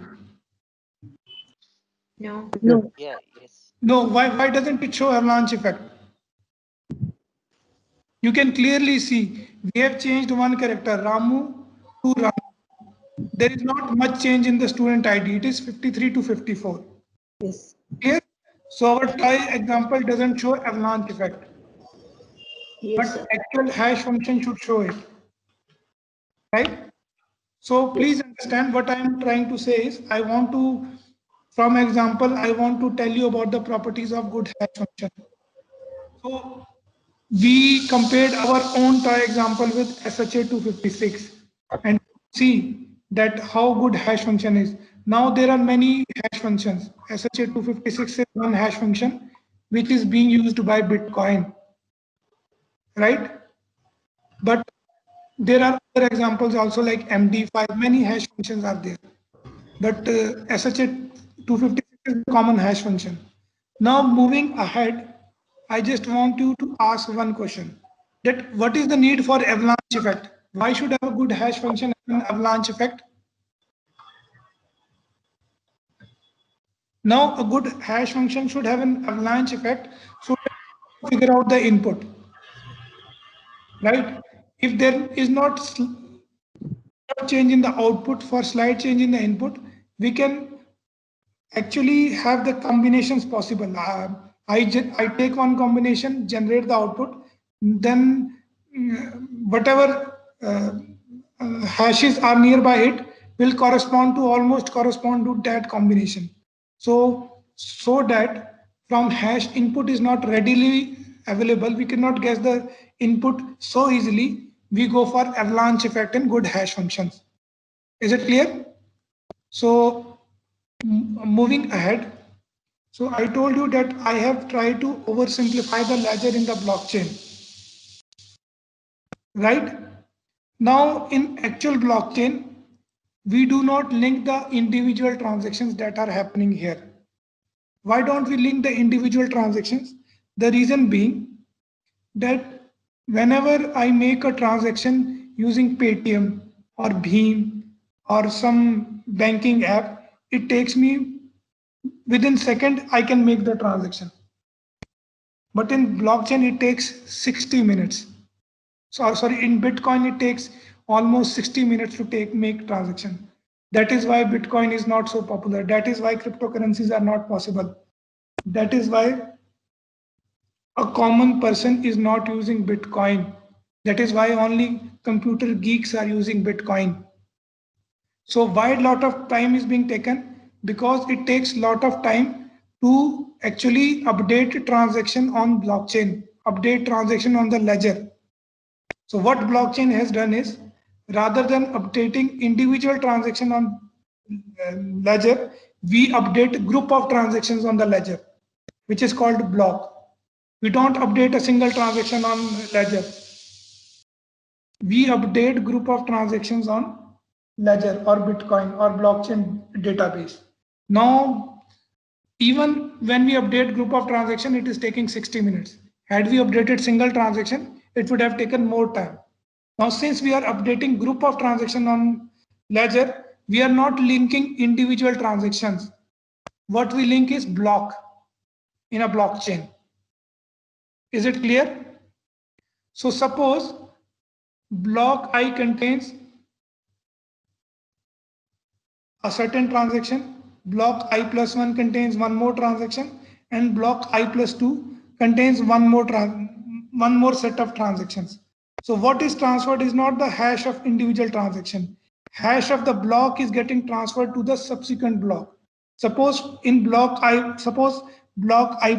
No. No. Yeah, yes. No, why doesn't it show avalanche effect? You can clearly see we have changed one character, Ramu to Ramu. There is not much change in the student ID. It is 53 to 54. Yes. Yes. So our toy example doesn't show avalanche effect. Yes, But sir. actual hash function should show it. Right? So please understand what I am trying to say is from example, I want to tell you about the properties of good hash function. So we compared our own toy example with SHA-256. and see that how good hash function is. Now there are many hash functions. SHA-256 is one hash function which is being used by Bitcoin, right? But there are other examples also like MD5, many hash functions are there. But SHA-256 is a common hash function. Now moving ahead, I just want you to ask one question. That what is the need for avalanche effect? Why should have a good hash function and avalanche effect? Now a good hash function should have an avalanche effect so that you figure out the input, right? If there is not change in the output for slight change in the input, we can actually have the combinations possible. I take one combination, generate the output, then whatever hashes are nearby it will almost correspond to that combination. So that from hash input is not readily available, we cannot guess the input so easily. We go for avalanche effect and good hash functions. Is it clear? So moving ahead, so I told you that I have tried to oversimplify the ledger in the blockchain, right? Now in actual blockchain, we do not link the individual transactions that are happening here. Why don't we link the individual transactions? The reason being that whenever I make a transaction using Paytm or Bheem or some banking app, it takes me within second I can make the transaction. But in blockchain it takes 60 minutes. So sorry, in Bitcoin it takes almost 60 minutes to make transaction. That is why Bitcoin is not so popular. That is why cryptocurrencies are not possible. That is why a common person is not using Bitcoin. That is why only computer geeks are using Bitcoin. So why a lot of time is being taken? Because it takes a lot of time to actually update transaction on blockchain, update transaction on the ledger. So what blockchain has done is, rather than updating individual transaction on ledger, we update group of transactions on the ledger, which is called block. We don't update a single transaction on ledger. We update group of transactions on ledger or Bitcoin or blockchain database. Now, even when we update group of transaction, it is taking 60 minutes. Had we updated single transaction, it would have taken more time. Now, since we are updating group of transaction on ledger, we are not linking individual transactions. What we link is block in a blockchain. Is it clear? So suppose block I contains a certain transaction, block I plus 1 contains one more transaction, and block I plus 2 contains one more set of transactions. So what is transferred is not the hash of individual transaction. Hash of the block is getting transferred to the subsequent block. Suppose block I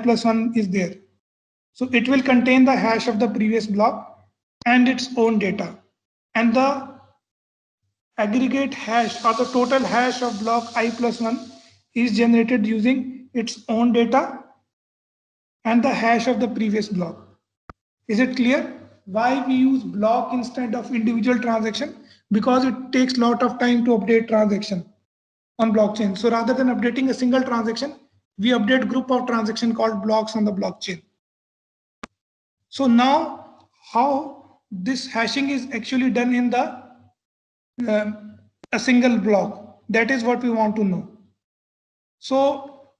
plus 1 is there. So it will contain the hash of the previous block and its own data. And the aggregate hash or the total hash of block I plus 1 is generated using its own data and the hash of the previous block. Is it clear why we use block instead of individual transaction? Because it takes a lot of time to update transaction on blockchain. So rather than updating a single transaction, we update group of transaction called blocks on the blockchain. So now how this hashing is actually done in the a single block, that is what we want to know. So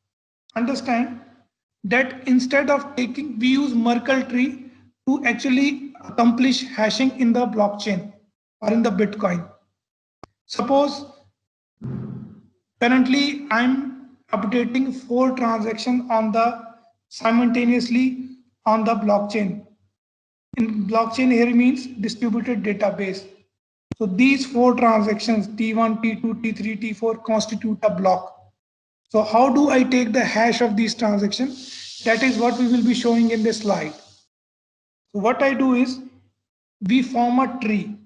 understand that instead of we use Merkle tree to actually accomplish hashing in the blockchain or in the Bitcoin. Suppose currently I'm updating 4 transactions simultaneously on the blockchain. In blockchain here means distributed database. So these 4 transactions T1, T2, T3, T4 constitute a block. So how do I take the hash of these transactions? That is what we will be showing in this slide. So what I do is we form a tree.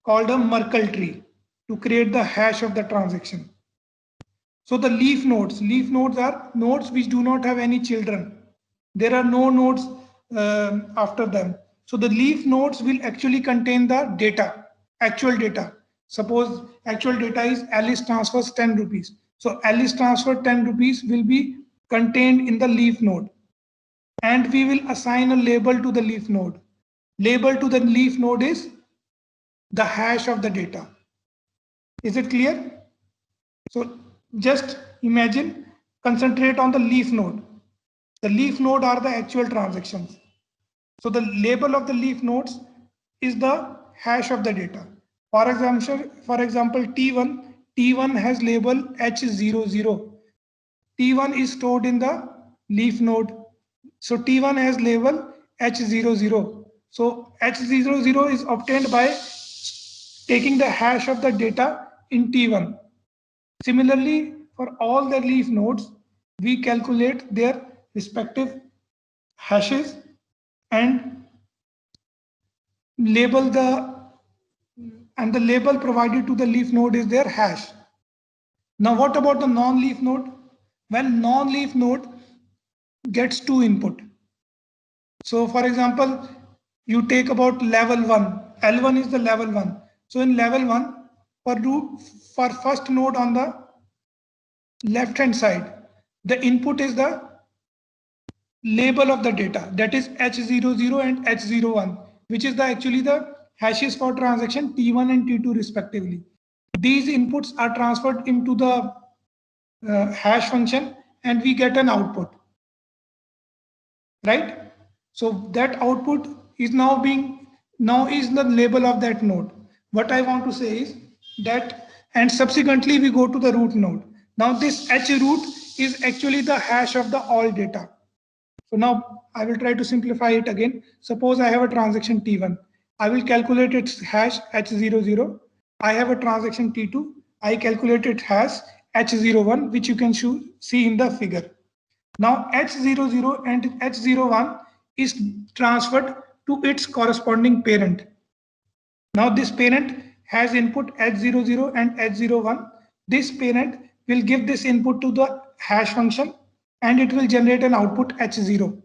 called a Merkle tree to create the hash of the transaction. So the leaf nodes are nodes which do not have any children. There are no nodes after them. So the leaf nodes will actually contain the data, actual data. Suppose actual data is Alice transfers 10 rupees. So Alice transferred 10 rupees will be contained in the leaf node. And we will assign a label to the leaf node. Label to the leaf node is the hash of the data. Is it clear? So just imagine, concentrate on the leaf node. The leaf node are the actual transactions. So the label of the leaf nodes is the hash of the data. For example, T1 has label H00. T1 is stored in the leaf node. So T1 has label H00. So H00 is obtained by taking the hash of the data in T1. Similarly, for all the leaf nodes, we calculate their respective hashes and label the label provided to the leaf node is their hash. Now, what about the non-leaf node? Well, non-leaf node gets two input. So, for example, you take about level 1. L1 is the level 1. So, in level 1, for first node on the left hand side, the input is the label of the data, that is H00 and H01, which is actually the hashes for transaction T1 and T2 respectively. These inputs are transferred into the hash function and we get an output, right? So that output is now is the label of that node. What I want to say is that, and subsequently we go to the root node. Now this H root is actually the hash of the all data. So now I will try to simplify it again. Suppose I have a transaction T1. I will calculate its hash H00. I have a transaction T2. I calculate its hash H01, which you can see in the figure. Now H00 and H01 is transferred to its corresponding parent. Now this parent has input H00 and H01. This parent will give this input to the hash function and it will generate an output H0,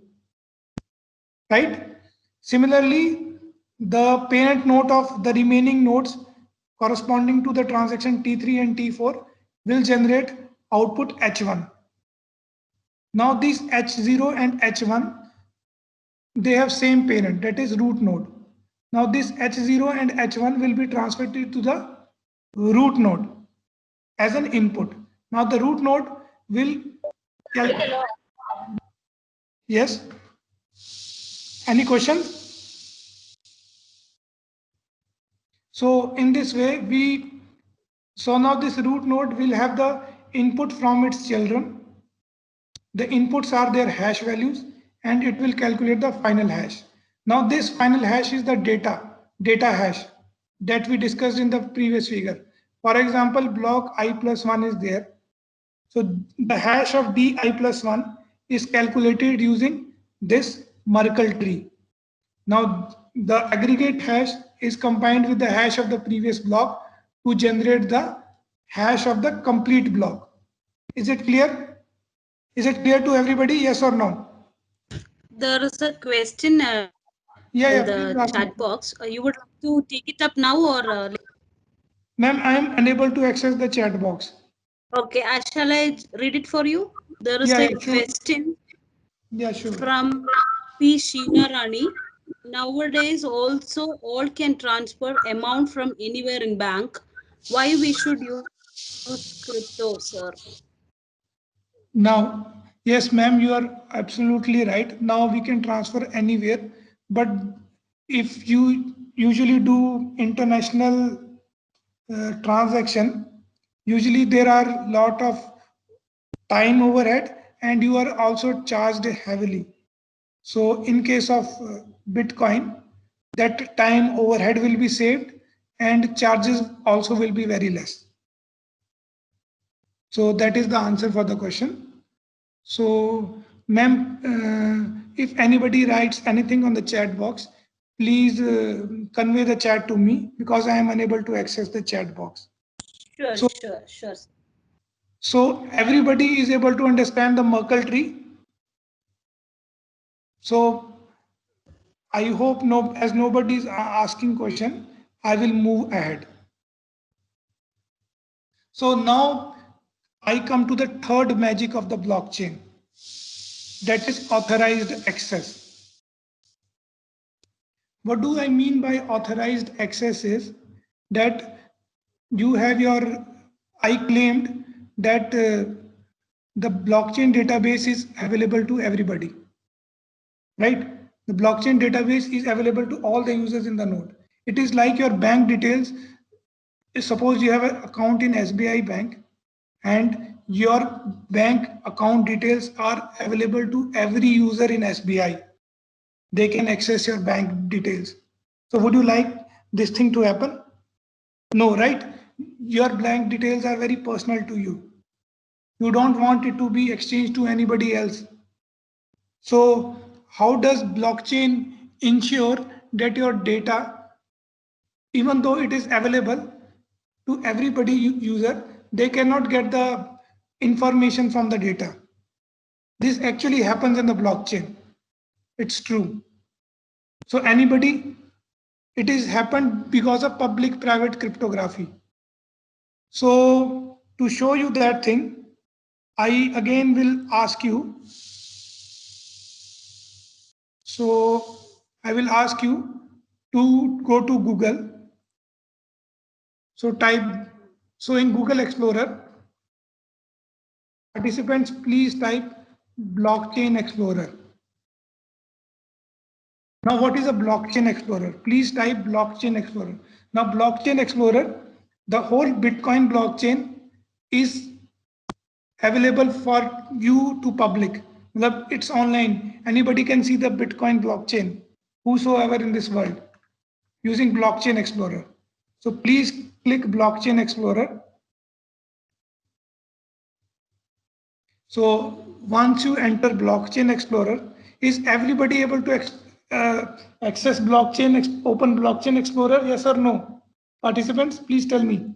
right? Similarly, the parent node of the remaining nodes corresponding to the transaction T3 and T4 will generate output H1. Now these H0 and H1, they have same parent, that is root node. Now this H0 and H1 will be transferred to the root node as an input. Now the root node will calculate. Yes. Any question? So in this way, so now this root node will have the input from its children. The inputs are their hash values and it will calculate the final hash. Now this final hash is the data hash that we discussed in the previous figure. For example, block I plus 1 is there. So the hash of di plus 1 is calculated using this Merkle tree. Now the aggregate hash is combined with the hash of the previous block to generate the hash of the complete block. Is it clear? Is it clear to everybody? Yes or no? There is a question in the chat box. You would like to take it up now or? Ma'am, I am unable to access the chat box. Okay, shall I read it for you? There is a question from P. Sheena Rani. Nowadays, also all can transfer amount from anywhere in bank. Why we should use crypto, sir? Now, yes, ma'am, you are absolutely right. Now we can transfer anywhere, but if you usually do international transaction, usually there are lot of time overhead and you are also charged heavily. So in case of Bitcoin, that time overhead will be saved and charges also will be very less. So that is the answer for the question. So ma'am, if anybody writes anything on the chat box, please convey the chat to me because I am unable to access the chat box. Sure, So- sure. So everybody is able to understand the Merkle tree. So I hope as nobody is asking question, I will move ahead. So now I come to the third magic of the blockchain, that is authorized access. What do I mean by authorized access is that I claimed that the blockchain database is available to everybody, right? The blockchain database is available to all the users in the node. It is like your bank details. Suppose you have an account in SBI Bank and your bank account details are available to every user in SBI. They can access your bank details. So would you like this thing to happen? No, right? Your bank details are very personal to you. You don't want it to be exchanged to anybody else. So how does blockchain ensure that your data, even though it is available to everybody user, they cannot get the information from the data? This actually happens in the blockchain. It's true. So it is happened because of public-private cryptography. So to show you that thing, I again will ask you. So I will ask you to go to Google. So in Google Explorer, participants, please type Blockchain Explorer. Now, what is a Blockchain Explorer? Please type Blockchain Explorer. Now, Blockchain Explorer, the whole Bitcoin blockchain is available for you to public. It's online. Anybody can see the Bitcoin blockchain, whosoever in this world, using Blockchain Explorer. So please click Blockchain Explorer. So once you enter Blockchain Explorer, is everybody able to access Open Blockchain Explorer? Yes or no? Participants, please tell me.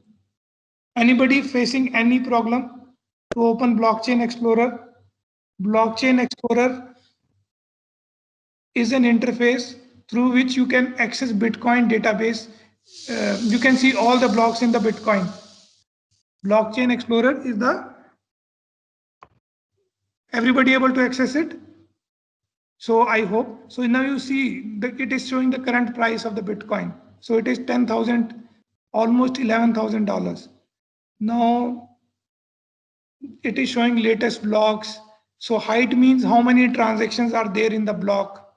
Anybody facing any problem to open Blockchain Explorer? Blockchain Explorer is an interface through which you can access Bitcoin database. You can see all the blocks in the Bitcoin. Blockchain Explorer is everybody able to access it? So I hope. So now you see that it is showing the current price of the Bitcoin. So it is 10,000, almost $11,000. Now it is showing latest blocks. So height means how many transactions are there in the block.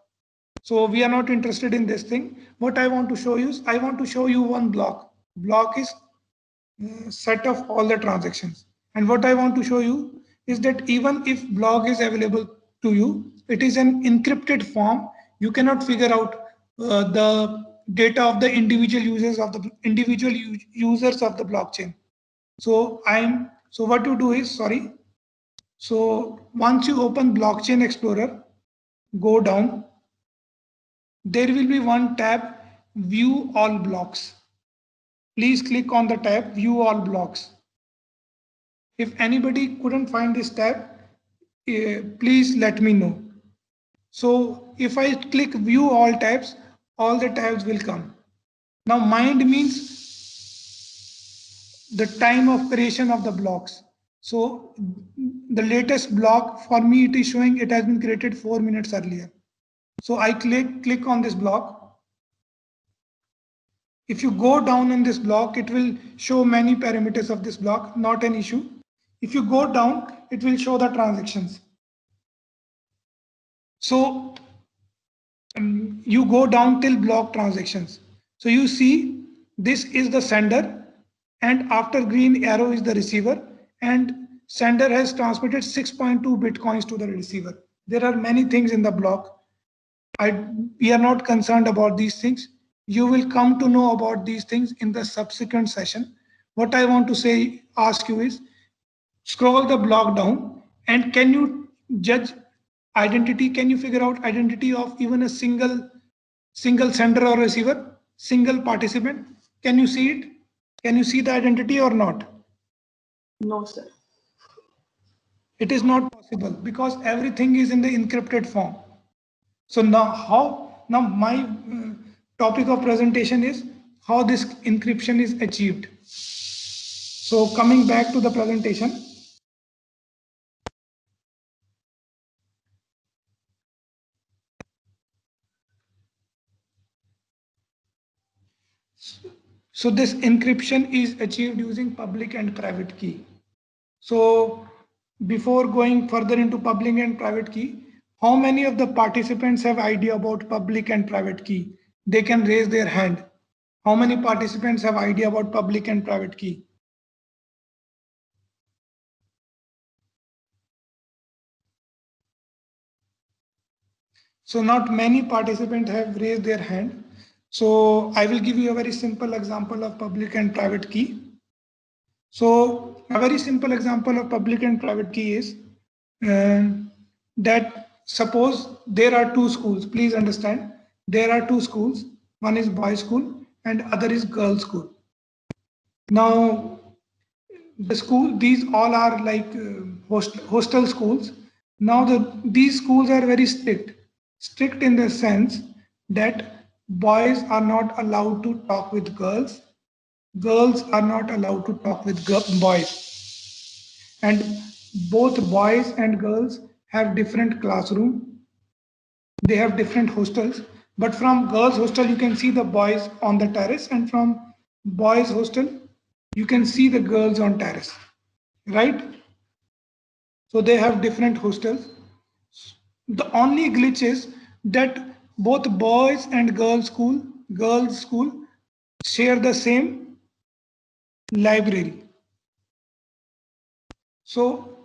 So we are not interested in this thing. What I want to show you is I want to show you one block. Block is set of all the transactions. And what I want to show you is that even if block is available to you, it is an encrypted form. You cannot figure out the data of the individual users of the blockchain. So what you do is, so once you open Blockchain Explorer, go down, there will be one tab, View All Blocks. Please click on the tab, View All Blocks. If anybody couldn't find this tab, please let me know. So if I click View All Tabs, all the tabs will come. Now mind means the time of creation of the blocks. So the latest block for me, it is showing it has been created 4 minutes earlier. So I click on this block. If you go down on this block, it will show many parameters of this block, not an issue. If you go down, it will show the transactions. So you go down till block transactions. So you see this is the sender, and after green arrow is the receiver, and sender has transmitted 6.2 Bitcoins to the receiver. There are many things in the block. We are not concerned about these things. You will come to know about these things in the subsequent session. What I want to ask you is, scroll the block down, and can you judge identity? Can you figure out identity of even a single Single sender or receiver, single participant. Can you see it? Can you see the identity or not? No, sir. It is not possible because everything is in the encrypted form. So now my topic of presentation is how this encryption is achieved. So coming back to the presentation. So this encryption is achieved using public and private key. So before going further into public and private key, how many of the participants have idea about public and private key? They can raise their hand. How many participants have idea about public and private key? So not many participants have raised their hand. So I will give you a very simple example of public and private key. So a very simple example of public and private key is that suppose there are two schools. Please understand, there are two schools. One is boys school and other is girls school. Now the school, these all are like hostel schools. Now these schools are very strict in the sense that boys are not allowed to talk with girls, girls are not allowed to talk with boys, and both boys and girls have different classroom, they have different hostels, but from girls hostel you can see the boys on the terrace, and from boys hostel you can see the girls on terrace, right? So they have different hostels. The only glitch is that both boys and girls school share the same library. So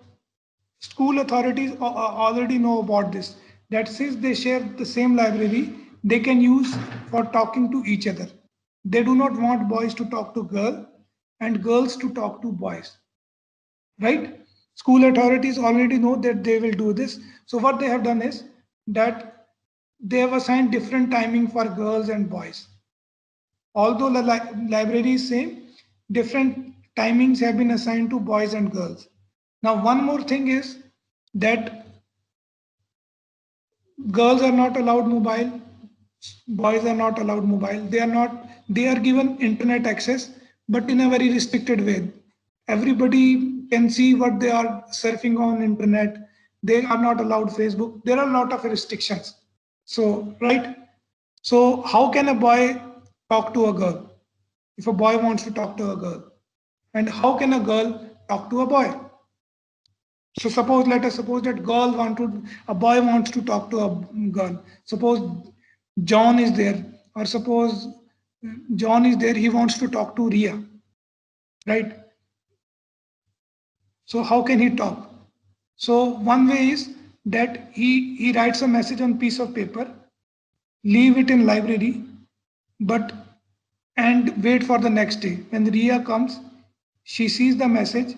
school authorities already know about this, that since they share the same library, they can use for talking to each other. They do not want boys to talk to girls and girls to talk to boys, right? School authorities already know that they will do this. So what they have done is that they have assigned different timing for girls and boys. Although the library is same, different timings have been assigned to boys and girls. Now, one more thing is that girls are not allowed mobile, boys are not allowed mobile. They are given internet access, but in a very restricted way. Everybody can see what they are surfing on internet. They are not allowed Facebook. There are a lot of restrictions. So, right? So how can a boy talk to a girl if a boy wants to talk to a girl? And how can a girl talk to a boy? So let us suppose that a boy wants to talk to a girl. Suppose John is there, or suppose John is there, he wants to talk to Ria, right? So how can he talk? So one way is that he writes a message on piece of paper, leave it in library, and wait for the next day. When Ria comes, she sees the message,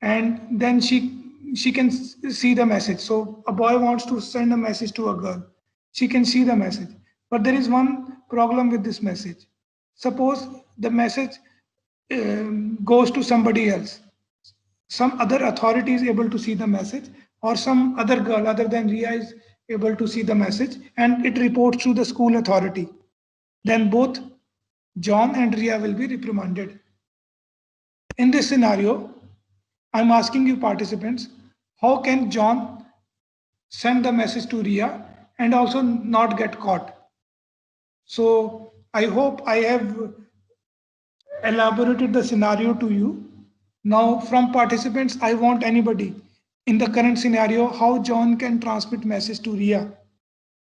and then she can see the message. So a boy wants to send a message to a girl, she can see the message, but there is one problem with this message. Suppose the message goes to somebody else, some other authority is able to see the message, or some other girl other than Ria is able to see the message, and it reports to the school authority. Then both John and Ria will be reprimanded. In this scenario, I'm asking you participants, how can John send the message to Ria and also not get caught? So I hope I have elaborated the scenario to you. Now from participants, I want anybody in the current scenario, how John can transmit message to Ria.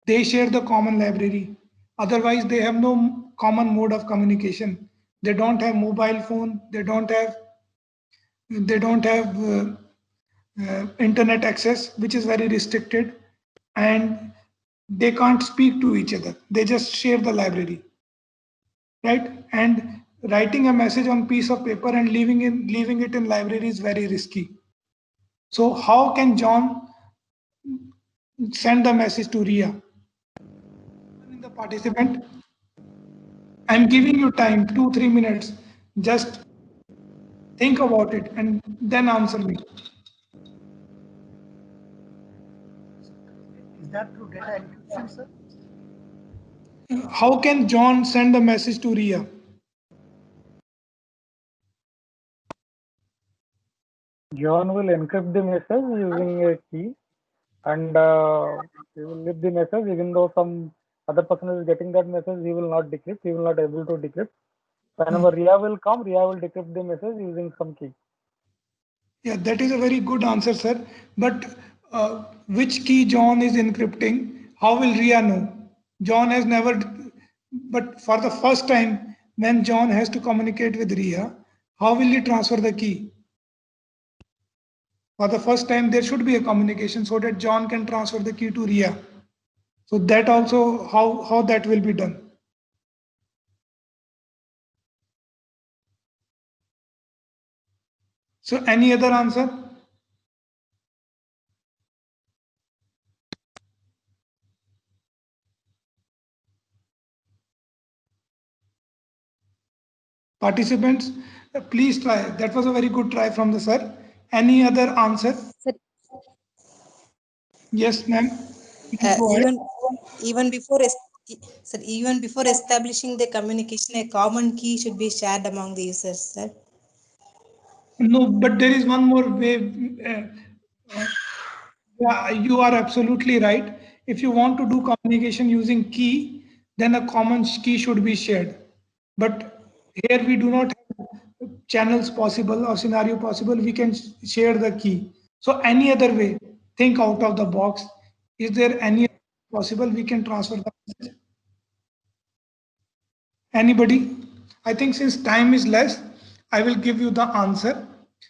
They share the common library. Otherwise, they have no common mode of communication. They don't have mobile phone. They don't have internet access, which is very restricted, and they can't speak to each other. They just share the library, right? And writing a message on piece of paper and leaving it in library is very risky. So how can John send the message to Ria? In the participant. I'm giving you time, 2-3 minutes. Just think about it and then answer me. Is that through data encryption, sir? How can John send a message to Ria? John will encrypt the message using a key, and he will leave the message. Even though some other person is getting that message, he will not decrypt. He will not able to decrypt. Whenever Ria will come, Ria will decrypt the message using some key. Yeah, that is a very good answer, sir. But which key John is encrypting? How will Ria know? John has never, but for the first time, when John has to communicate with Ria, how will he transfer the key? For the first time, there should be a communication so that John can transfer the key to Ria. So that also, how that will be done? So any other answer? Participants, please try. That was a very good try from the sir. Any other answer? Sir, Yes, ma'am. even before sir, even before establishing the communication, a common key should be shared among the users, sir. No, but there is one more way. Yeah, you are absolutely right. If you want to do communication using key, then a common key should be shared. But here we do not have channels possible or scenario possible. We can share the key. So any other way, think out of the box. Is there any possible we can transfer the message? Anybody? I think since time is less, I will give you the answer.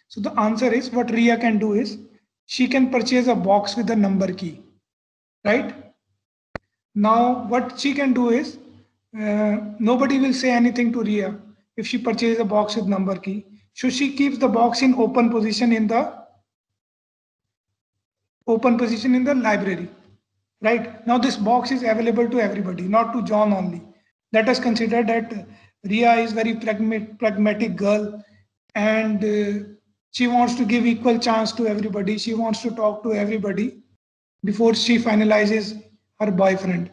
So the answer is what Ria can do is she can purchase a box with a number key, right? Now what she can do is nobody will say anything to Ria if she purchases a box with number key. So she keeps the box in open position in the library, right? Now this box is available to everybody, not to John only. Let us consider that Ria is very pragmatic girl, and she wants to give equal chance to everybody. She wants to talk to everybody before she finalizes her boyfriend,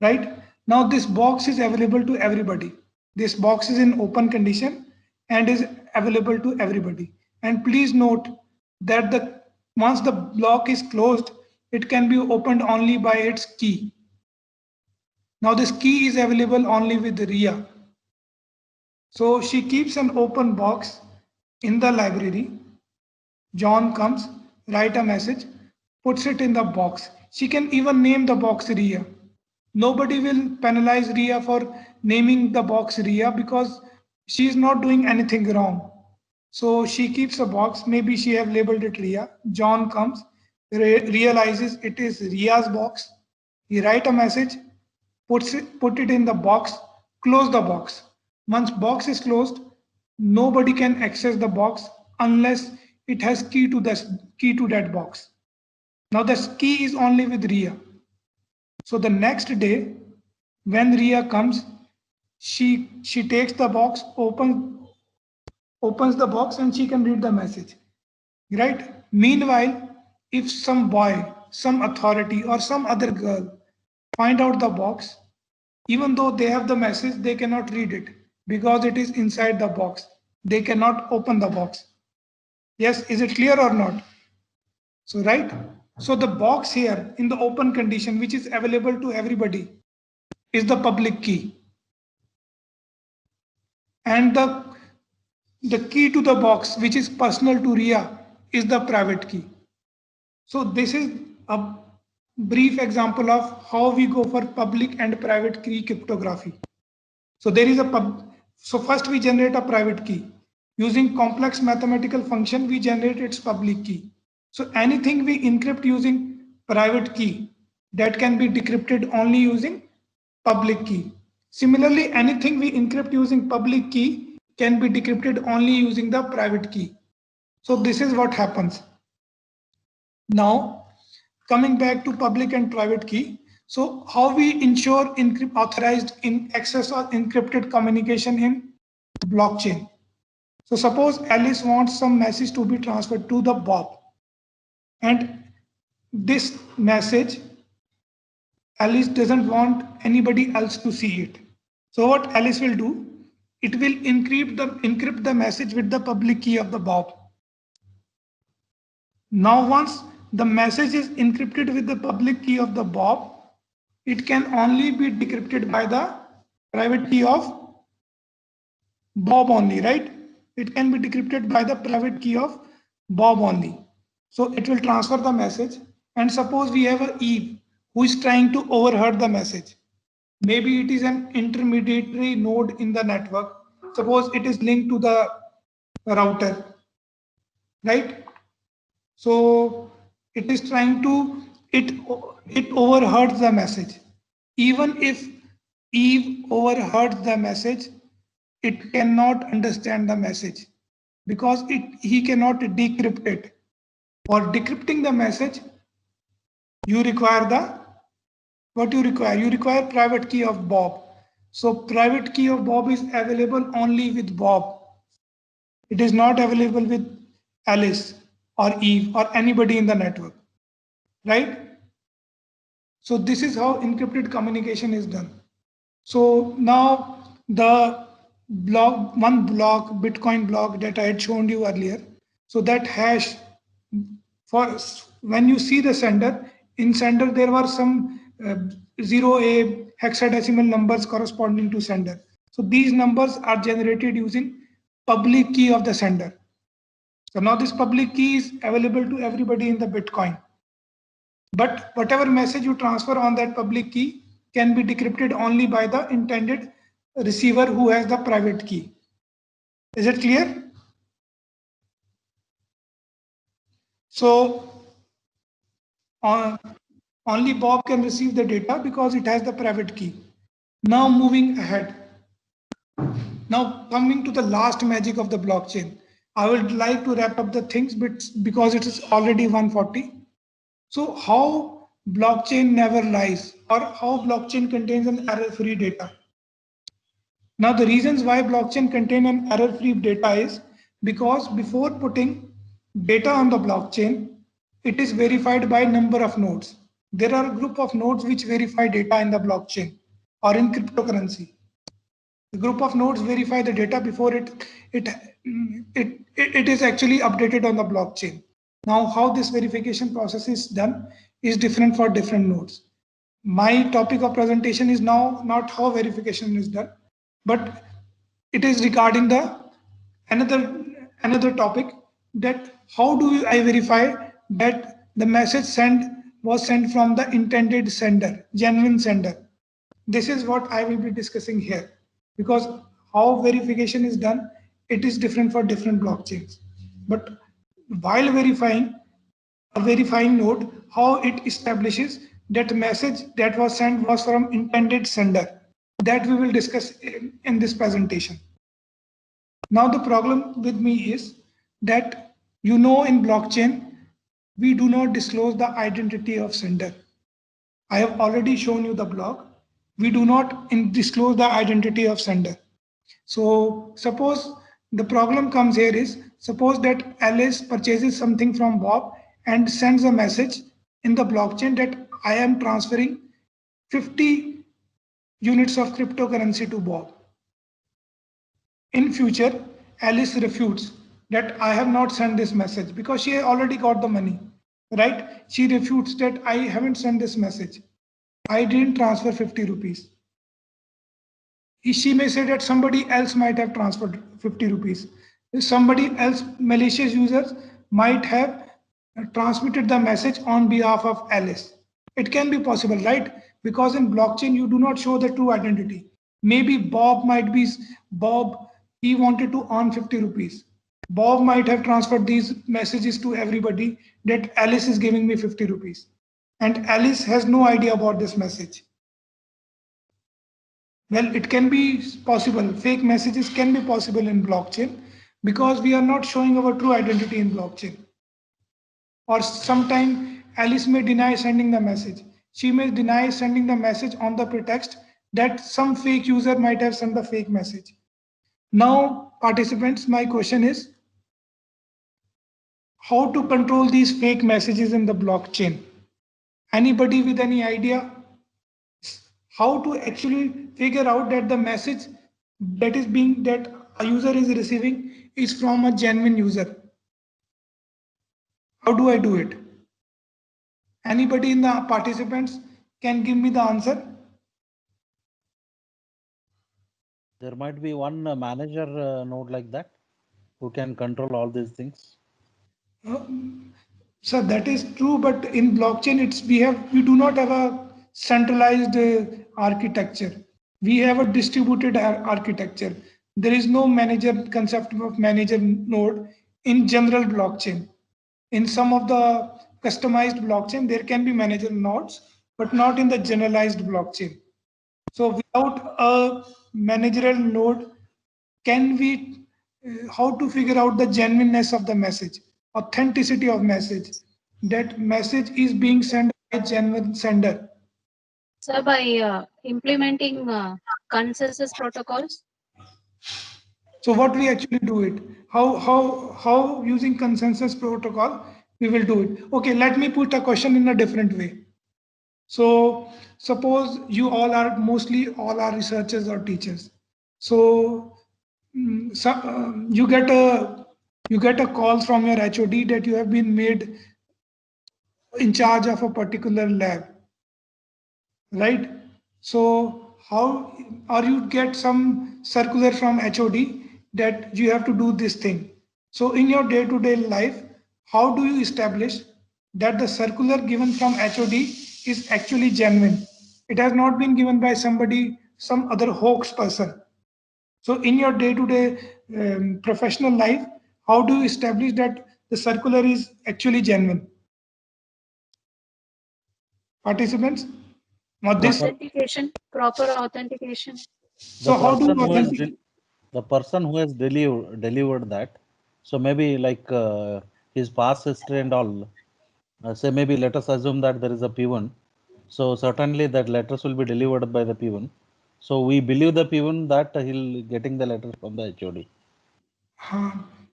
right? Now this box is available to everybody. This box is in open condition and is available to everybody. And please note that once the block is closed, it can be opened only by its key. Now this key is available only with Ria. So she keeps an open box in the library. John comes, write a message, puts it in the box. She can even name the box Ria. Nobody will penalize Ria for naming the box Ria because she is not doing anything wrong. So she keeps a box, maybe she have labeled it Ria. John comes, realizes it is Ria's box. He write a message, put it in the box, close the box. Once box is closed, nobody can access the box unless it has key to that box. Now the key is only with Ria. So the next day, when Ria comes, she takes the box, opens the box, and she can read the message, right? Meanwhile, if some boy, some authority, or some other girl find out the box, even though they have the message, they cannot read it because it is inside the box. They cannot open the box. Yes, is it clear or not? So, right? So the box here in the open condition, which is available to everybody, is the public key. And the key to the box, which is personal to Ria, is the private key. So this is a brief example of how we go for public and private key cryptography. So there is so first we generate a private key. Using complex mathematical function, we generate its public key. So anything we encrypt using private key, that can be decrypted only using public key. Similarly, anything we encrypt using public key can be decrypted only using the private key. So this is what happens. Now, coming back to public and private key. So how we ensure authorized in access or encrypted communication in blockchain? So suppose Alice wants some message to be transferred to the Bob, and this message Alice doesn't want anybody else to see it. So what Alice will do, it will encrypt the message with the public key of the Bob. Now once the message is encrypted with the public key of the Bob, it can only be decrypted by the private key of Bob only, right? It can be decrypted by the private key of Bob only. So it will transfer the message. And suppose we have a Eve who is trying to overheard the message. Maybe it is an intermediary node in the network. Suppose it is linked to the router, right? So it is trying to, it overheard the message. Even if Eve overheard the message, it cannot understand the message because he cannot decrypt it. For decrypting the message, you require what you require? You require private key of Bob. So private key of Bob is available only with Bob. It is not available with Alice or Eve or anybody in the network, right? So this is how encrypted communication is done. So now the one block, Bitcoin block that I had shown you earlier. So that hash, for when you see the sender, in sender there were some 0A hexadecimal numbers corresponding to sender. So these numbers are generated using public key of the sender. So now this public key is available to everybody in the Bitcoin. But whatever message you transfer on that public key can be decrypted only by the intended receiver who has the private key. Is it clear? So only Bob can receive the data because it has the private key. Now moving ahead. Now coming to the last magic of the blockchain. I would like to wrap up the things, but because it is already 1:40. So how blockchain never lies, or how blockchain contains an error-free data. Now the reasons why blockchain contain an error-free data is because before putting data on the blockchain, it is verified by number of nodes. There are a group of nodes which verify data in the blockchain or in cryptocurrency. The group of nodes verify the data before it is actually updated on the blockchain. Now, how this verification process is done is different for different nodes. My topic of presentation is now not how verification is done, but it is regarding the another topic, that how do I verify that the message was sent from the intended sender, genuine sender. This is what I will be discussing here, because how verification is done, it is different for different blockchains. But while verifying a verifying node, how it establishes that message that was sent was from intended sender, that we will discuss in this presentation. Now the problem with me is that, in blockchain, we do not disclose the identity of sender. I have already shown you the block. We do not disclose the identity of sender. So suppose the problem comes here is, suppose that Alice purchases something from Bob and sends a message in the blockchain that I am transferring 50 units of cryptocurrency to Bob. In future, Alice refutes that I have not sent this message because she already got the money, right? She refutes that I haven't sent this message. I didn't transfer 50 rupees. She may say that somebody else might have transferred 50 rupees. Somebody else, malicious users, might have transmitted the message on behalf of Alice. It can be possible, right? Because in blockchain, you do not show the true identity. Maybe Bob, he wanted to earn 50 rupees. Bob might have transferred these messages to everybody that Alice is giving me 50 rupees. And Alice has no idea about this message. Well, it can be possible. Fake messages can be possible in blockchain because we are not showing our true identity in blockchain. Or sometime Alice may deny sending the message. she may deny sending the message on the pretext that some fake user might have sent the fake message. Now, participants, my question is, how to control these fake messages in the blockchain? Anybody with any idea how to actually figure out that the message that a user is receiving is from a genuine user? How do I do it? Anybody in the participants can give me the answer? There might be one manager node like that who can control all these things. So that is true, but in blockchain, we do not have a centralized architecture. We have a distributed architecture. There is no manager concept of manager node in general blockchain. In some of the customized blockchain, there can be manager nodes, but not in the generalized blockchain. So without a managerial node, can we, how to figure out the genuineness of the message, authenticity of message, that message is being sent by a genuine sender? So by implementing consensus protocols. So what we actually do it, how using consensus protocol we will do it. Okay, let me put a question in a different way. So suppose you mostly all are researchers or teachers. So, you get a call from your HOD that you have been made in charge of a particular lab, right? So how, or you get some circular from HOD that you have to do this thing. So in your day-to-day life, how do you establish that the circular given from HOD is actually genuine? It has not been given by some other hoax person. So in your day-to-day professional life, how do you establish that the circular is actually genuine? Participants? Authentication, proper authentication. So how do you authenticate? The person who has delivered that, so maybe like his past history and all, say maybe let us assume that there is a P1. So certainly that letters will be delivered by the P1. So we believe the P1 that he'll getting the letters from the HOD.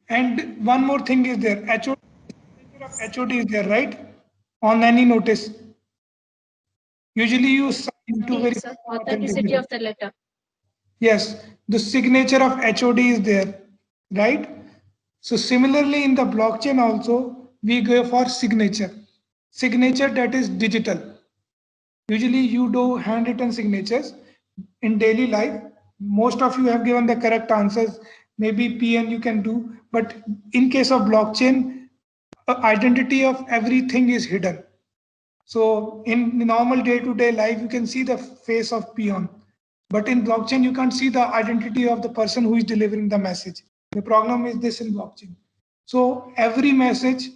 And one more thing is there, HOD is there, right? On any notice. Usually you sign to verify authenticity of the letter. Yes, the signature of HOD is there, right? So similarly in the blockchain also, we go for signature. Signature that is digital. Usually you do handwritten signatures in daily life. Most of you have given the correct answers. Maybe PN you can do, but in case of blockchain, identity of everything is hidden. So in normal day-to-day life, you can see the face of peon, but in blockchain, you can't see the identity of the person who is delivering the message. The problem is this in blockchain. So every message,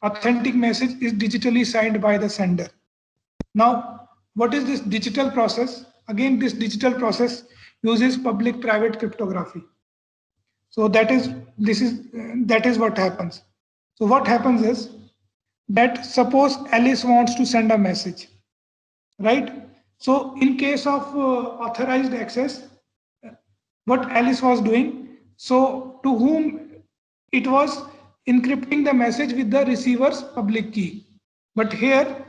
authentic message, is digitally signed by the sender. Now, what is this digital process? Again, this digital process uses public-private cryptography. So that is what happens. So what happens is that suppose Alice wants to send a message, right? So in case of authorized access, what Alice was doing, so to whom it was encrypting the message with the receiver's public key. But here,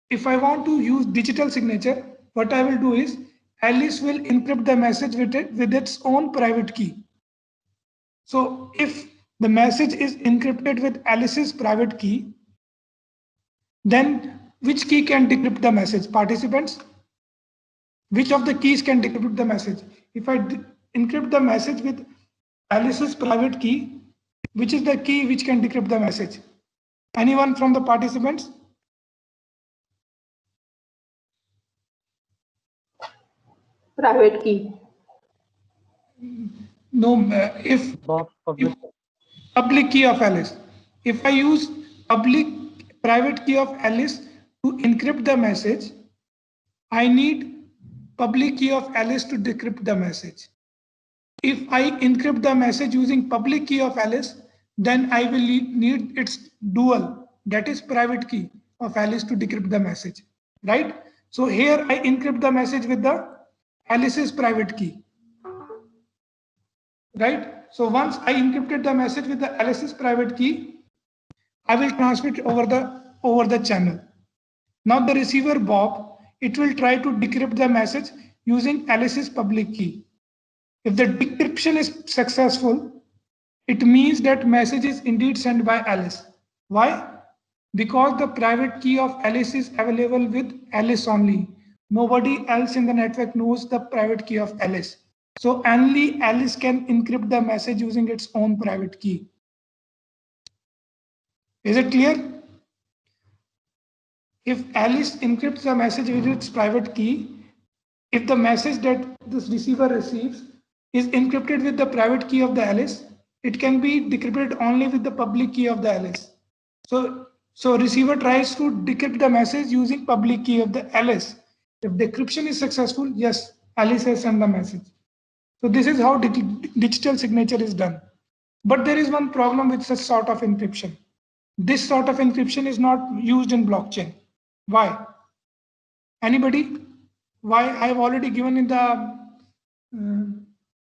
if I want to use digital signature, what I will do is Alice will encrypt the message with its own private key. So if the message is encrypted with Alice's private key, then which key can decrypt the message? Participants? Which of the keys can decrypt the message? If I encrypt the message with Alice's private key, which is the key which can decrypt the message? Anyone from the participants? Private key. No, if public key of Alice. If I use private key of Alice to encrypt the message, I need public key of Alice to decrypt the message. If I encrypt the message using public key of Alice, then I will need its dual, that is private key of Alice to decrypt the message. right? So here I encrypt the message with the Alice's private key, right? So once I encrypted the message with the Alice's private key, I will transmit over the channel. Now the receiver Bob, it will try to decrypt the message using Alice's public key. If the decryption is successful, it means that message is indeed sent by Alice. Why? Because the private key of Alice is available with Alice only. Nobody else in the network knows the private key of Alice. So only Alice can encrypt the message using its own private key. Is it clear? If Alice encrypts the message with its private key, if the message that this receiver receives is encrypted with the private key of the Alice, it can be decrypted only with the public key of the Alice. So receiver tries to decrypt the message using public key of the Alice. If decryption is successful, yes, Alice has sent the message. So this is how digital signature is done. But there is one problem with such sort of encryption. This sort of encryption is not used in blockchain. Why? Anybody? Why? I have already given in the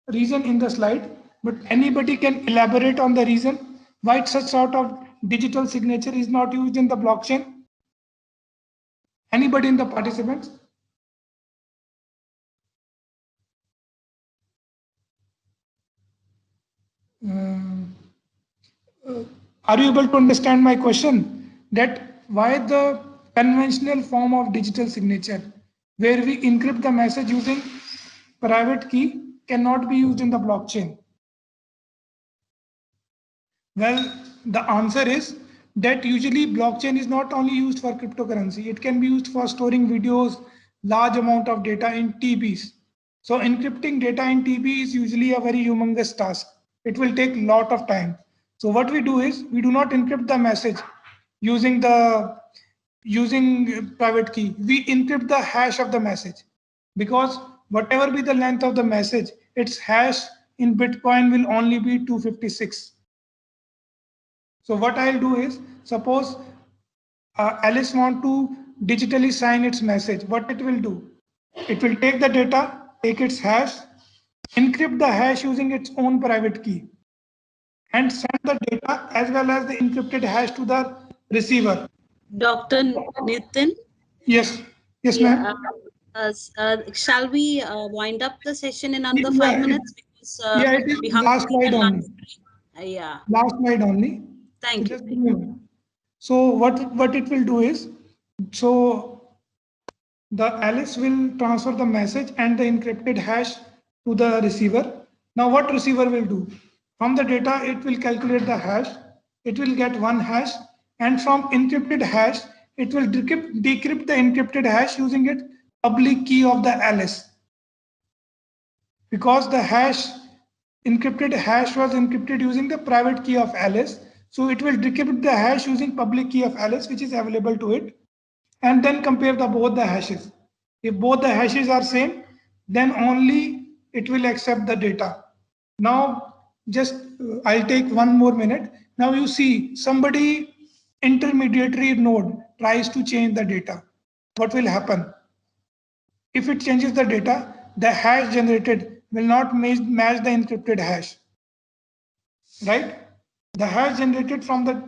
reason in the slide, but anybody can elaborate on the reason why such sort of digital signature is not used in the blockchain? Anybody in the participants? Are you able to understand my question? That why the conventional form of digital signature, where we encrypt the message using private key, cannot be used in the blockchain? Well, the answer is that usually blockchain is not only used for cryptocurrency, it can be used for storing videos, large amount of data in TBs. So encrypting data in TB is usually a very humongous task. It will take a lot of time. So what we do is we do not encrypt the message using private key. We encrypt the hash of the message, because whatever be the length of the message, its hash in Bitcoin will only be 256. So what I'll do is, suppose Alice want to digitally sign its message. What it will do? It will take the data, take its hash, encrypt the hash using its own private key, and send the data as well as the encrypted hash to the receiver. Dr. Nitin? Yes, yes, ma'am. Shall we wind up the session in under 5 minutes? Because yeah, it is we have last slide only. Yeah. Last slide only. Thank so you. So what it will do is, so the Alice will transfer the message and the encrypted hash to the receiver. Now what receiver will do? From the data, it will calculate the hash. It will get one hash, and from encrypted hash, it will decrypt the encrypted hash using its public key of the Alice. Because the encrypted hash was encrypted using the private key of Alice, so it will decrypt the hash using public key of Alice, which is available to it, and then compare both the hashes. If both the hashes are same, then only it will accept the data. Now, just I'll take 1 more minute. Now you see somebody intermediary node tries to change the data. What will happen? If it changes the data, the hash generated will not match the encrypted hash, right? The hash generated from the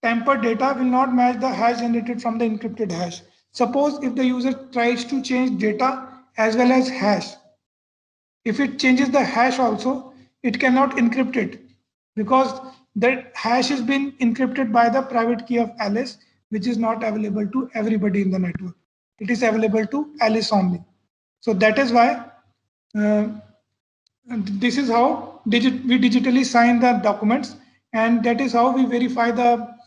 tampered data will not match the hash generated from the encrypted hash. Suppose if the user tries to change data as well as hash, if it changes the hash also, it cannot encrypt it, because the hash has been encrypted by the private key of Alice, which is not available to everybody in the network. It is available to Alice only. So that is why this is how we digitally sign the documents, and that is how we verify the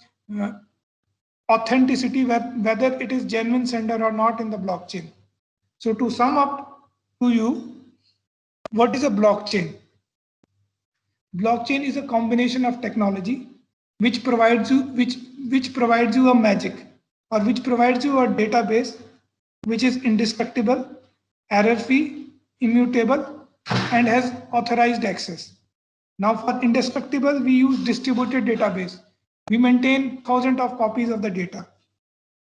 authenticity, whether it is genuine sender or not in the blockchain. So to sum up to you, what is a blockchain? Blockchain is a combination of technology which provides you a magic, or which provides you a database which is indestructible, error-free, immutable, and has authorized access. Now for indestructible, we use distributed database. We maintain thousands of copies of the data.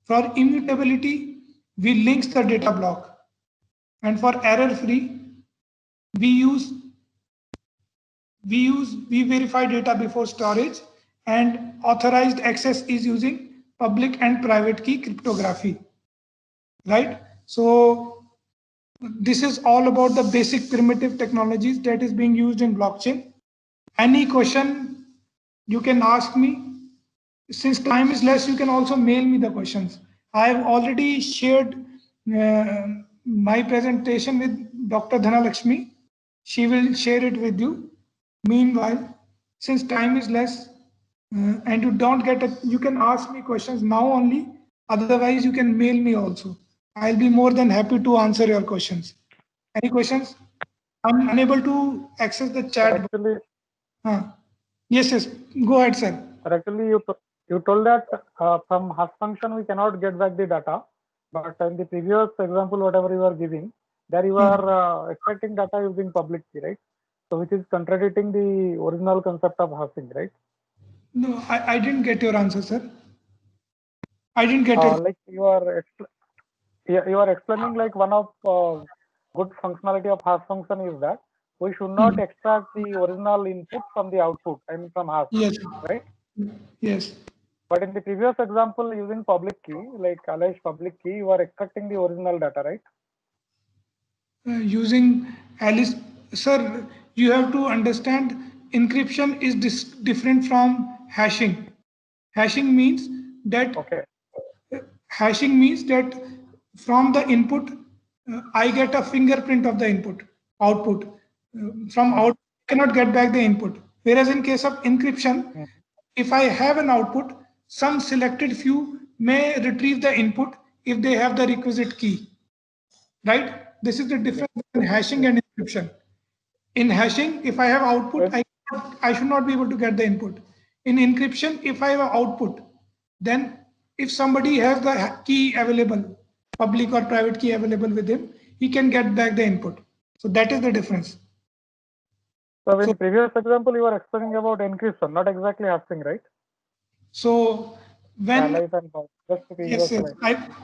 For immutability, we links the data block. And for error free, we verify data before storage, and authorized access is using public and private key cryptography, right? So this is all about the basic primitive technologies that is being used in blockchain. Any question you can ask me. Since time is less, you can also mail me the questions. I have already shared my presentation with Dr. Dhanalakshmi. She will share it with you. Meanwhile, since time is less and you don't get it, you can ask me questions now only. Otherwise, you can mail me also. I'll be more than happy to answer your questions. Any questions? I'm unable to access the chat. Actually, yes. Go ahead, sir. Actually, you told that from hash function we cannot get back the data, but in the previous example, whatever you are giving, there you are expecting data using public key, right? So which is contradicting the original concept of hashing, right? No, I didn't get your answer, sir. I didn't get it. Like you are explaining like one of good functionality of hash function is that we should not extract the original input from the output, I mean from hash, yes, right? Yes. But in the previous example, using public key, like alleged public key, you are extracting the original data, right? Using Alice, sir, you have to understand encryption is different from hashing. Hashing means that from the input, I get a fingerprint of the output. From output, I cannot get back the input. Whereas in case of encryption, if I have an output, some selected few may retrieve the input if they have the requisite key, right? This is the difference between hashing and encryption. In hashing, if I have output, I should not be able to get the input. In encryption, if I have output, then if somebody has the key available, public or private key available with him, he can get back the input. So that is the difference. So in the previous example, you were explaining about encryption, not exactly hashing, right? So when yes,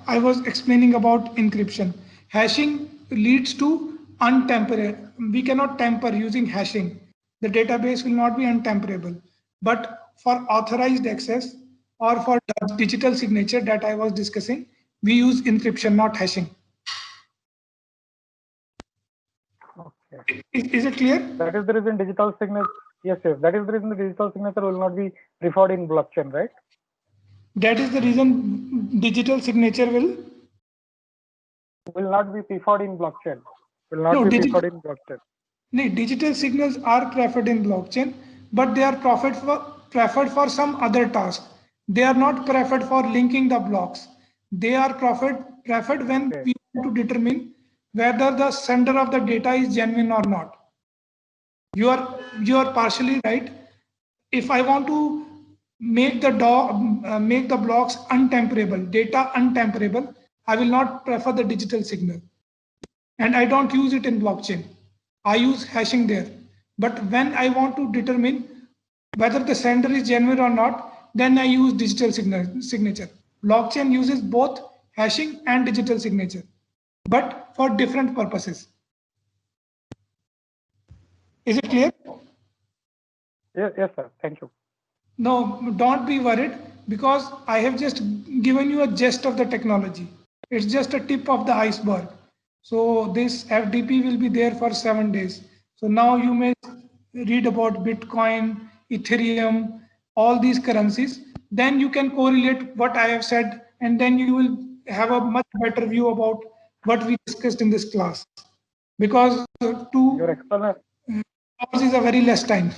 I was explaining about encryption. Hashing leads to untamperable. We cannot tamper using hashing. The database will not be untamperable. But for authorized access or for digital signature that I was discussing, we use encryption, not hashing. Okay. Is it clear? That is the reason digital signature. Yes. That is the reason the digital signature will not be preferred in blockchain, right? That is the reason digital signature will not be preferred in blockchain. Will not be preferred in blockchain. No, digital signals are preferred in blockchain, but they are preferred for some other task. They are not preferred for linking the blocks. They are preferred when we want to determine whether the sender of the data is genuine or not. You are partially right. If I want to make the blocks untamperable, data untamperable, I will not prefer the digital signal, and I don't use it in blockchain. I use hashing there. But when I want to determine whether the sender is genuine or not, then I use digital signature. Blockchain uses both hashing and digital signature, but for different purposes. Is it clear? Yes, sir. Thank you. No, don't be worried, because I have just given you a gist of the technology. It's just a tip of the iceberg. So this FDP will be there for 7 days. So now you may read about Bitcoin, Ethereum, all these currencies. Then you can correlate what I have said, and then you will have a much better view about what we discussed in this class. Because 2 hours is a very less time.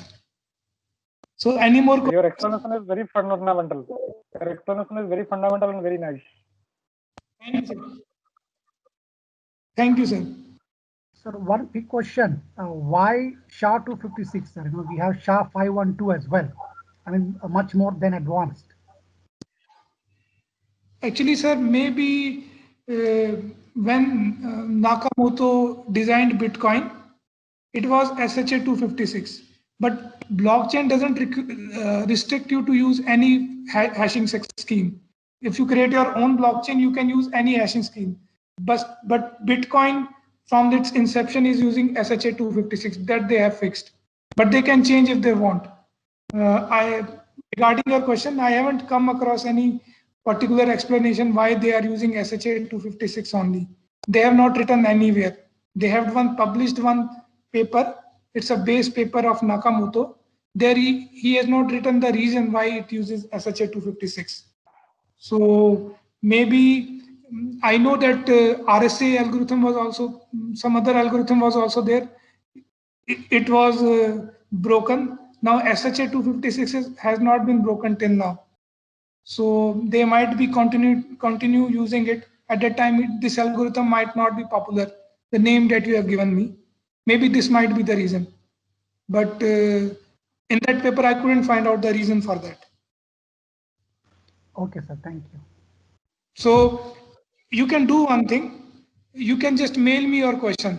So any more questions? Your explanation is very fundamental. Your explanation is very fundamental and very nice. Thank you, sir. Thank you, sir. Sir, one big question. Why SHA-256, sir? We have SHA-512 as well. I mean, much more than advanced. Actually, sir, maybe when Nakamoto designed Bitcoin, it was SHA-256. But blockchain doesn't restrict you to use any hashing scheme. if you create your own blockchain, you can use any hashing scheme. But Bitcoin from its inception is using SHA-256 that they have fixed. But they can change if they want. Regarding your question, I haven't come across any particular explanation why they are using SHA-256 only. They have not written anywhere. They have published one paper. It's a base paper of Nakamoto. There he has not written the reason why it uses SHA-256. So maybe I know that RSA algorithm was also, some other algorithm was also there. It was broken. Now SHA-256 has not been broken till now. So they might be continue using it. At that time, this algorithm might not be popular. The name that you have given me, maybe this might be the reason. But in that paper, I couldn't find out the reason for that. Okay, sir. Thank you. So you can do one thing. You can just mail me your question.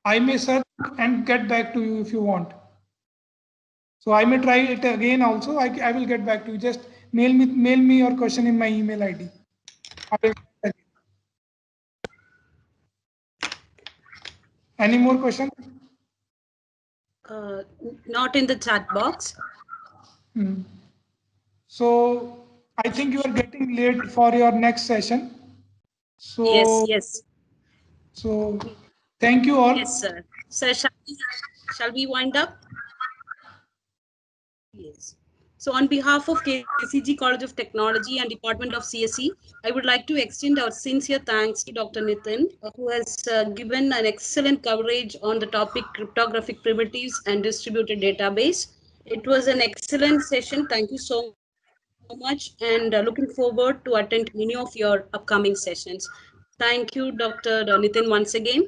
I may search and get back to you if you want. So I may try it again also. I will get back to you. Just mail me your question in my email ID. Any more questions? Not in the chat box. So I think you are getting late for your next session. So Yes. So thank you all. Yes, sir. Sir, shall we wind up? Yes. So on behalf of KCG College of Technology and Department of CSE, I would like to extend our sincere thanks to Dr. Nitin, who has given an excellent coverage on the topic cryptographic primitives and distributed database. It was an excellent session. Thank you so much, and looking forward to attend many of your upcoming sessions. Thank you, Dr. Nitin, once again.